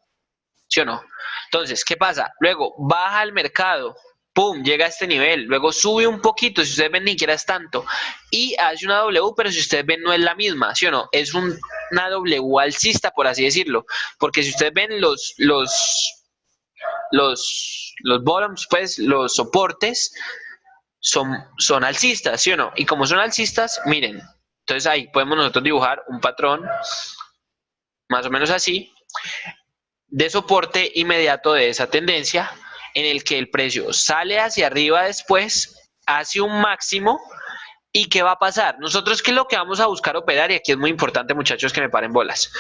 ¿sí o no? Entonces, ¿qué pasa? Luego baja el mercado, pum, llega a este nivel, luego sube un poquito, si ustedes ven ni siquiera es tanto, y hace una W, pero si ustedes ven no es la misma, ¿sí o no? Es una W alcista, por así decirlo, porque si ustedes ven los bottoms, pues los soportes son alcistas, ¿sí o no? Y como son alcistas, miren, entonces ahí podemos nosotros dibujar un patrón más o menos así, de soporte inmediato de esa tendencia, en el que el precio sale hacia arriba después, hace un máximo. ¿Y qué va a pasar? Nosotros, ¿qué es lo que vamos a buscar operar? Y aquí es muy importante, muchachos, que me paren bolas.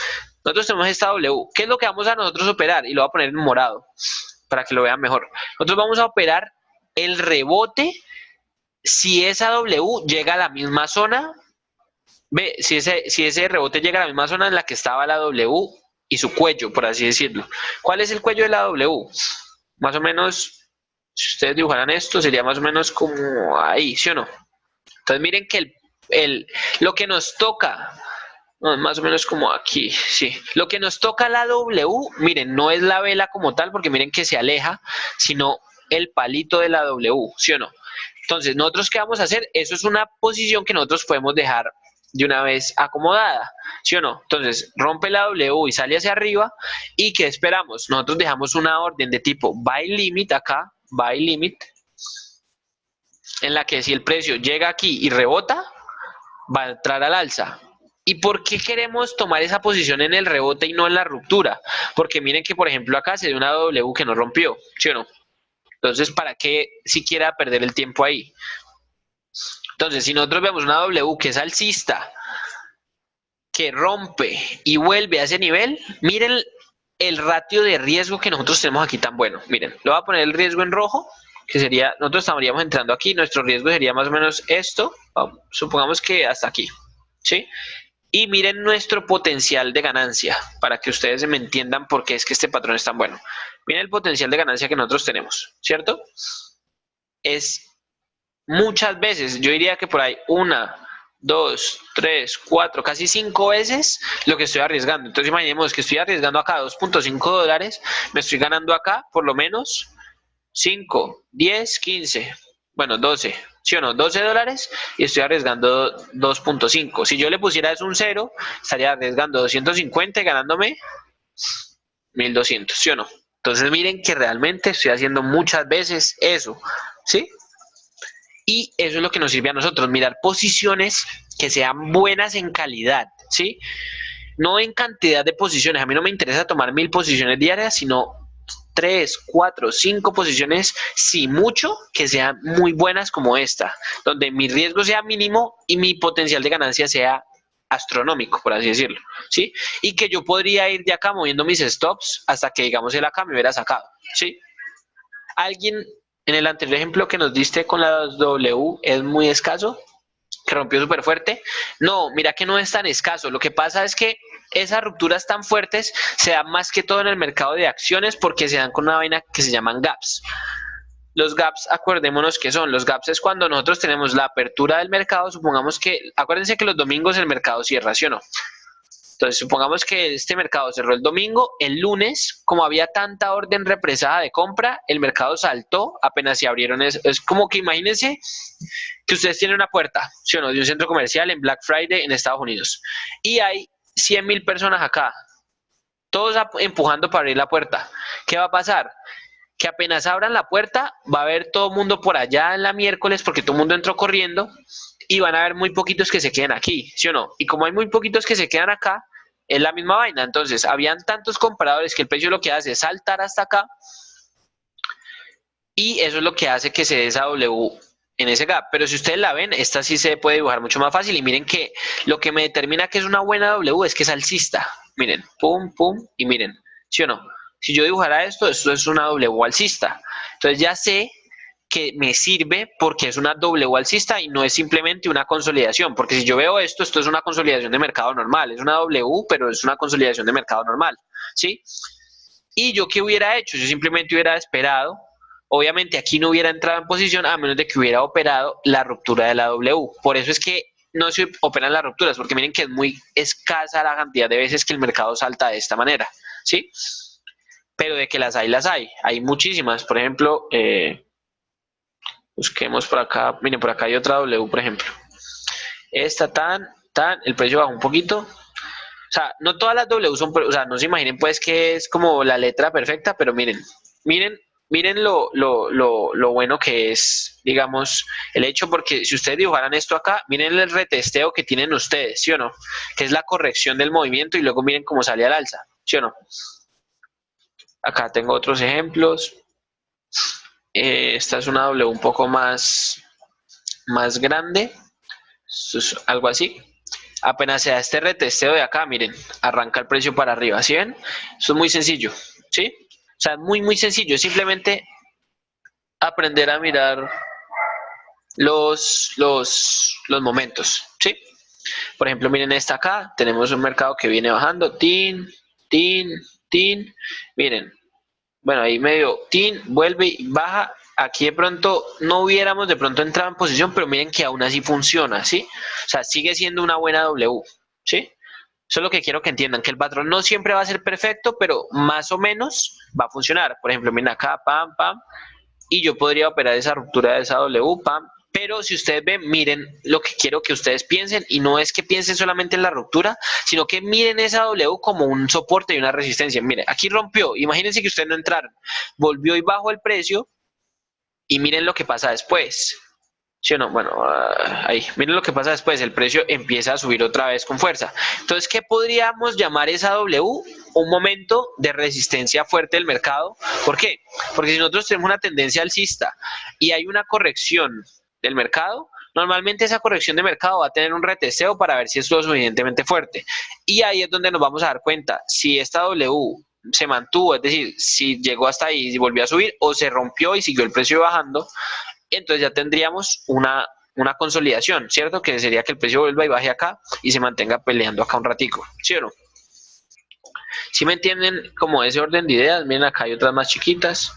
Nosotros tenemos esta W. ¿Qué es lo que vamos a nosotros operar? Y lo voy a poner en morado para que lo vean mejor. Nosotros vamos a operar el rebote si esa W llega a la misma zona. Ve, si ese rebote llega a la misma zona en la que estaba la W y su cuello, por así decirlo. ¿Cuál es el cuello de la W? Más o menos, si ustedes dibujaran esto, sería más o menos como ahí, ¿sí o no? Entonces miren que lo que nos toca, no, más o menos como aquí, sí. Lo que nos toca la W, miren, no es la vela como tal, porque miren que se aleja, sino el palito de la W, ¿sí o no? Entonces, ¿nosotros qué vamos a hacer? Eso es una posición que nosotros podemos dejar de una vez acomodada, ¿sí o no? Entonces, rompe la W y sale hacia arriba, ¿y qué esperamos? Nosotros dejamos una orden de tipo buy limit acá, buy limit, en la que si el precio llega aquí y rebota, va a entrar al alza. ¿Y por qué queremos tomar esa posición en el rebote y no en la ruptura? Porque miren que, por ejemplo, acá se dio una W que no rompió, ¿sí o no? Entonces, ¿para qué siquiera perder el tiempo ahí? Entonces, si nosotros vemos una W que es alcista, que rompe y vuelve a ese nivel, miren el ratio de riesgo que nosotros tenemos aquí tan bueno. Miren, le voy a poner el riesgo en rojo, que sería, nosotros estaríamos entrando aquí, nuestro riesgo sería más o menos esto, supongamos que hasta aquí, ¿sí? Y miren nuestro potencial de ganancia, para que ustedes me entiendan por qué es que este patrón es tan bueno. Miren el potencial de ganancia que nosotros tenemos, ¿cierto? Es muchas veces, yo diría que por ahí 1, 2, 3, 4, casi 5 veces lo que estoy arriesgando. Entonces imaginemos que estoy arriesgando acá $2.5, me estoy ganando acá por lo menos 5, 10, 15, bueno, 12, ¿sí o no? $12 y estoy arriesgando 2.5. Si yo le pusiera eso un 0, estaría arriesgando 250 y ganándome 1200, ¿sí o no? Entonces miren que realmente estoy haciendo muchas veces eso, ¿sí? Y eso es lo que nos sirve a nosotros, mirar posiciones que sean buenas en calidad, ¿sí? No en cantidad de posiciones. A mí no me interesa tomar 1000 posiciones diarias, sino 3, 4, 5 posiciones, si mucho, que sean muy buenas como esta, donde mi riesgo sea mínimo y mi potencial de ganancia sea astronómico, por así decirlo, ¿sí? Y que yo podría ir de acá moviendo mis stops hasta que, digamos, el acá me hubiera sacado, ¿sí? Alguien en el anterior ejemplo que nos diste con la W es muy escaso, que rompió súper fuerte. No, mira que no es tan escaso. Lo que pasa es que esas rupturas tan fuertes se dan más que todo en el mercado de acciones porque se dan con una vaina que se llaman gaps. Los gaps, acordémonos que son, los gaps es cuando nosotros tenemos la apertura del mercado, supongamos que, acuérdense que los domingos el mercado cierra, ¿sí o no? Entonces, supongamos que este mercado cerró el domingo, el lunes, como había tanta orden represada de compra, el mercado saltó apenas se abrieron. Es como que imagínense que ustedes tienen una puerta, ¿sí o no?, de un centro comercial en Black Friday en Estados Unidos. Y hay 100.000 personas acá, todos empujando para abrir la puerta. ¿Qué va a pasar? Que apenas abran la puerta, va a haber todo el mundo por allá en la miércoles, porque todo el mundo entró corriendo, y van a haber muy poquitos que se queden aquí, ¿sí o no? Y como hay muy poquitos que se quedan acá, es la misma vaina. Entonces, habían tantos compradores que el precio lo que hace es saltar hasta acá, y eso es lo que hace que se dé esa W en ese gap. Pero si ustedes la ven, esta sí se puede dibujar mucho más fácil. Y miren que lo que me determina que es una buena W es que es alcista. Miren, pum, pum, y miren, ¿sí o no? Si yo dibujara esto, esto es una W alcista. Entonces ya sé que me sirve porque es una W alcista y no es simplemente una consolidación. Porque si yo veo esto, esto es una consolidación de mercado normal. Es una W, pero es una consolidación de mercado normal, ¿sí? Y yo, ¿qué hubiera hecho? Yo simplemente hubiera esperado. Obviamente aquí no hubiera entrado en posición a menos de que hubiera operado la ruptura de la W. Por eso es que no se operan las rupturas, porque miren que es muy escasa la cantidad de veces que el mercado salta de esta manera, ¿sí? Pero de que las hay, las hay. Hay muchísimas. Por ejemplo, busquemos por acá. Miren, por acá hay otra W, por ejemplo. Esta el precio bajó un poquito. O sea, no todas las W son, o sea, no se imaginen pues que es como la letra perfecta, pero miren lo bueno que es, digamos, el hecho, porque si ustedes dibujaran esto acá, miren el retesteo que tienen ustedes, ¿sí o no? Que es la corrección del movimiento y luego miren cómo sale al alza, ¿sí o no? Acá tengo otros ejemplos. Esta es una W un poco más grande. Esto es algo así. Apenas se da este retesteo de acá, miren, arranca el precio para arriba, ¿sí ven? Esto es muy sencillo, ¿sí? O sea, muy sencillo, es simplemente aprender a mirar los momentos, ¿sí? Por ejemplo, miren esta acá, tenemos un mercado que viene bajando, tin, tin, tin, miren, bueno, ahí medio tin, vuelve y baja. Aquí de pronto no hubiéramos de pronto entrado en posición, pero miren que aún así funciona, ¿sí? O sea, sigue siendo una buena W, ¿sí? Eso es lo que quiero que entiendan, que el patrón no siempre va a ser perfecto, pero más o menos va a funcionar. Por ejemplo, miren acá, pam, pam, y yo podría operar esa ruptura de esa W, pam. Pero si ustedes ven, miren lo que quiero que ustedes piensen, y no es que piensen solamente en la ruptura, sino que miren esa W como un soporte y una resistencia. Miren, aquí rompió, imagínense que ustedes no entraron, volvió y bajó el precio, y miren lo que pasa después. ¿Sí o no? Bueno, ahí, miren lo que pasa después, el precio empieza a subir otra vez con fuerza. Entonces, ¿qué podríamos llamar esa W? Un momento de resistencia fuerte del mercado. ¿Por qué? Porque si nosotros tenemos una tendencia alcista y hay una corrección del mercado, normalmente esa corrección de mercado va a tener un retesteo para ver si es lo suficientemente fuerte. Y ahí es donde nos vamos a dar cuenta si esta W se mantuvo, es decir, si llegó hasta ahí y volvió a subir, o se rompió y siguió el precio bajando. Entonces ya tendríamos una una consolidación, ¿cierto? Que sería que el precio vuelva y baje acá y se mantenga peleando acá un ratico, ¿sí o no? ¿Sí me entienden como ese orden de ideas? Miren, acá hay otras más chiquitas.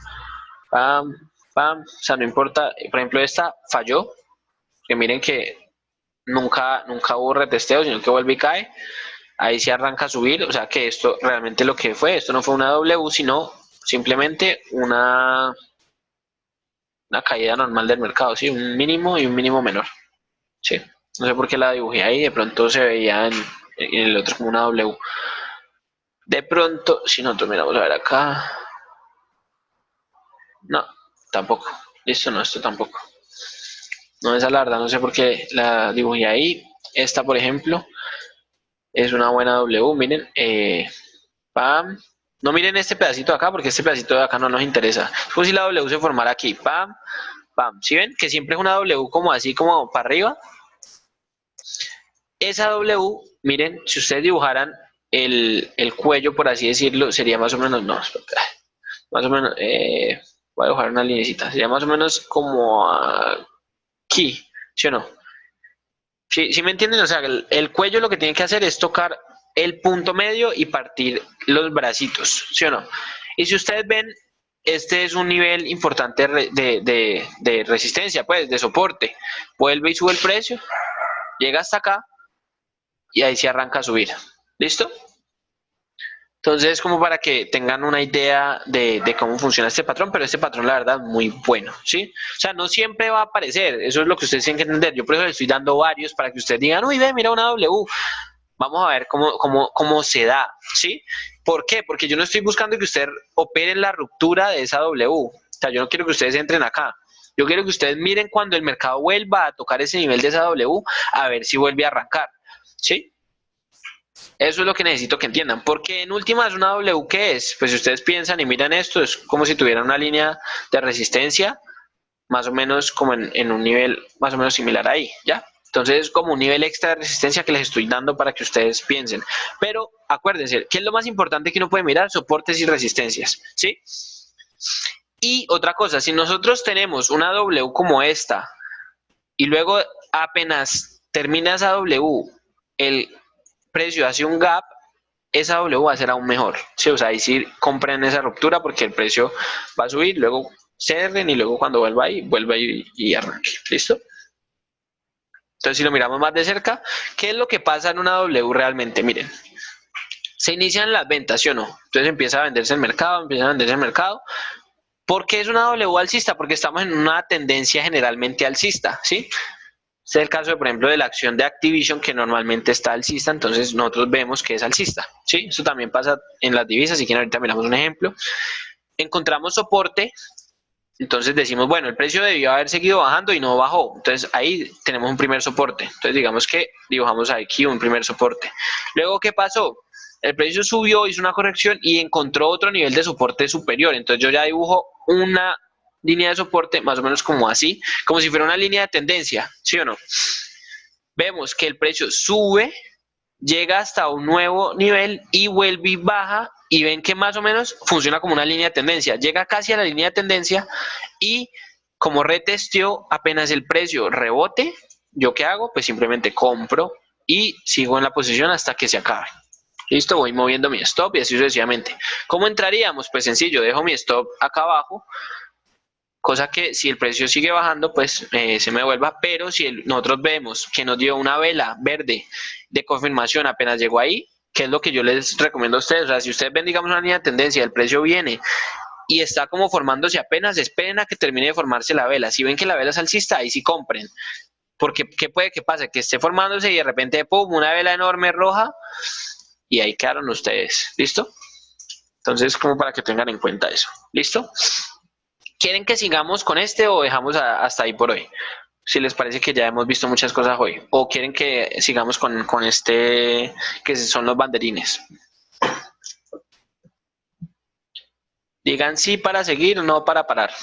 Pam, pam, o sea, no importa. Por ejemplo, esta falló, que miren que nunca hubo retesteo, sino que vuelve y cae. Ahí se arranca a subir, o sea que esto realmente lo que fue, esto no fue una W, sino simplemente una caída normal del mercado, ¿sí? Un mínimo y un mínimo menor, ¿sí? No sé por qué la dibujé ahí, de pronto se veía en el otro como una W. De pronto, si nosotros miramos a ver acá, no, tampoco. Listo, no, esto tampoco. No, esa la verdad, no sé por qué la dibujé ahí. Esta, por ejemplo, es una buena W, miren, pam. No miren este pedacito de acá porque este pedacito de acá no nos interesa. Es como si la W se formara aquí, pam, pam. ¿Sí ven? Que siempre es una W como así, como para arriba. Esa W, miren, si ustedes dibujaran el cuello, por así decirlo, sería más o menos, no, más o menos, voy a dibujar una linecita, sería más o menos como aquí, ¿sí o no? ¿Sí me entienden? O sea, el cuello lo que tiene que hacer es tocar el punto medio y partir los bracitos, ¿sí o no? Y si ustedes ven, este es un nivel importante de resistencia, pues, de soporte. Vuelve y sube el precio, llega hasta acá y ahí se arranca a subir. ¿Listo? Entonces, como para que tengan una idea de cómo funciona este patrón, pero este patrón, la verdad, muy bueno, ¿sí? O sea, no siempre va a aparecer, eso es lo que ustedes tienen que entender. Yo por eso les estoy dando varios para que ustedes digan, uy, ve, mira una W. Vamos a ver cómo se da, ¿sí? ¿Por qué? Porque yo no estoy buscando que ustedes operen la ruptura de esa W. O sea, yo no quiero que ustedes entren acá. Yo quiero que ustedes miren cuando el mercado vuelva a tocar ese nivel de esa W, a ver si vuelve a arrancar, ¿sí? Eso es lo que necesito que entiendan, porque en últimas una W, ¿qué es? Pues si ustedes piensan y miran esto, es como si tuvieran una línea de resistencia, más o menos como en un nivel más o menos similar ahí, ¿ya? Entonces es como un nivel extra de resistencia que les estoy dando para que ustedes piensen. Pero acuérdense, ¿qué es lo más importante que uno puede mirar? Soportes y resistencias, ¿sí? Y otra cosa, si nosotros tenemos una W como esta y luego apenas termina esa W, el precio hace un gap, esa W va a ser aún mejor, ¿sí? O sea, ahí sí compren esa ruptura porque el precio va a subir, luego cierren y luego cuando vuelva ahí, vuelva y arranque, ¿listo? Entonces, si lo miramos más de cerca, ¿qué es lo que pasa en una W realmente? Miren, se inician las ventas, ¿sí o no? Entonces empieza a venderse el mercado, empieza a venderse el mercado. ¿Por qué es una W alcista? Porque estamos en una tendencia generalmente alcista, ¿sí? Este es el caso, por ejemplo, de la acción de Activision, que normalmente está alcista, entonces nosotros vemos que es alcista, ¿sí? Eso también pasa en las divisas, si quieren ahorita miramos un ejemplo. Encontramos soporte, entonces decimos, bueno, el precio debió haber seguido bajando y no bajó. Entonces ahí tenemos un primer soporte. Entonces digamos que dibujamos aquí un primer soporte. Luego, ¿qué pasó? El precio subió, hizo una corrección y encontró otro nivel de soporte superior. Entonces yo ya dibujo una línea de soporte más o menos como así, como si fuera una línea de tendencia, ¿sí o no? Vemos que el precio sube, llega hasta un nuevo nivel y vuelve y baja y ven que más o menos funciona como una línea de tendencia. Llega casi a la línea de tendencia y como retesteó apenas el precio rebote, ¿yo qué hago? Pues simplemente compro y sigo en la posición hasta que se acabe. Listo, voy moviendo mi stop y así sucesivamente. ¿Cómo entraríamos? Pues sencillo, dejo mi stop acá abajo, cosa que si el precio sigue bajando, pues se me devuelva, pero si nosotros vemos que nos dio una vela verde de confirmación apenas llegó ahí, que es lo que yo les recomiendo a ustedes, o sea, si ustedes ven, digamos, una línea de tendencia, el precio viene y está como formándose apenas, esperen a que termine de formarse la vela, si ven que la vela es alcista, ahí sí compren, porque ¿qué puede que pase? Que esté formándose y de repente, pum, una vela enorme roja y ahí quedaron ustedes, ¿listo? Entonces, como para que tengan en cuenta eso, ¿listo? ¿Quieren que sigamos con este o dejamos hasta ahí por hoy? Si les parece que ya hemos visto muchas cosas hoy. ¿O quieren que sigamos con este, que son los banderines? Digan sí para seguir, no para parar.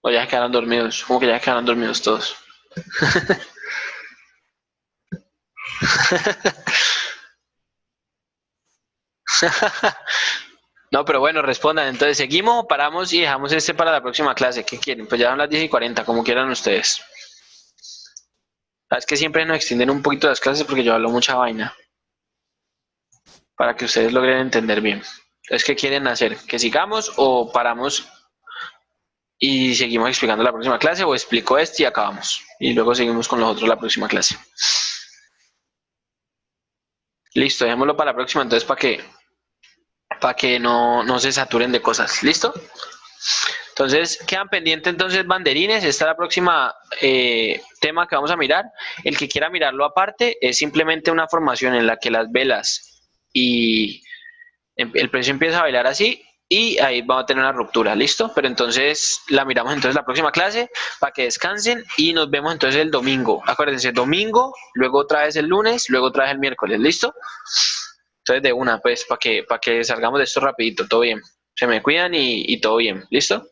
O ya quedaron dormidos. ¿Cómo que ya quedaron dormidos todos? No, pero bueno, respondan. Entonces, ¿seguimos o paramos y dejamos este para la próxima clase? ¿Qué quieren? Pues ya son las 10:40, como quieran ustedes. Es que siempre nos extienden un poquito las clases porque yo hablo mucha vaina. Para que ustedes logren entender bien. Entonces, ¿qué quieren hacer? ¿Que sigamos o paramos y seguimos explicando la próxima clase o explico este y acabamos? Y luego seguimos con los otros la próxima clase. Listo, dejémoslo para la próxima entonces para que no se saturen de cosas. ¿Listo? Entonces, quedan pendientes entonces banderines. Esta es la próxima tema que vamos a mirar. El que quiera mirarlo aparte es simplemente una formación en la que las velas y el precio empieza a bailar así y ahí vamos a tener una ruptura, ¿listo? Pero entonces la miramos entonces la próxima clase para que descansen y nos vemos entonces el domingo. Acuérdense, domingo, luego otra vez el lunes, luego otra vez el miércoles, ¿listo? Entonces de una, pues, para que salgamos de esto rapidito, todo bien. Se me cuidan y todo bien, ¿listo?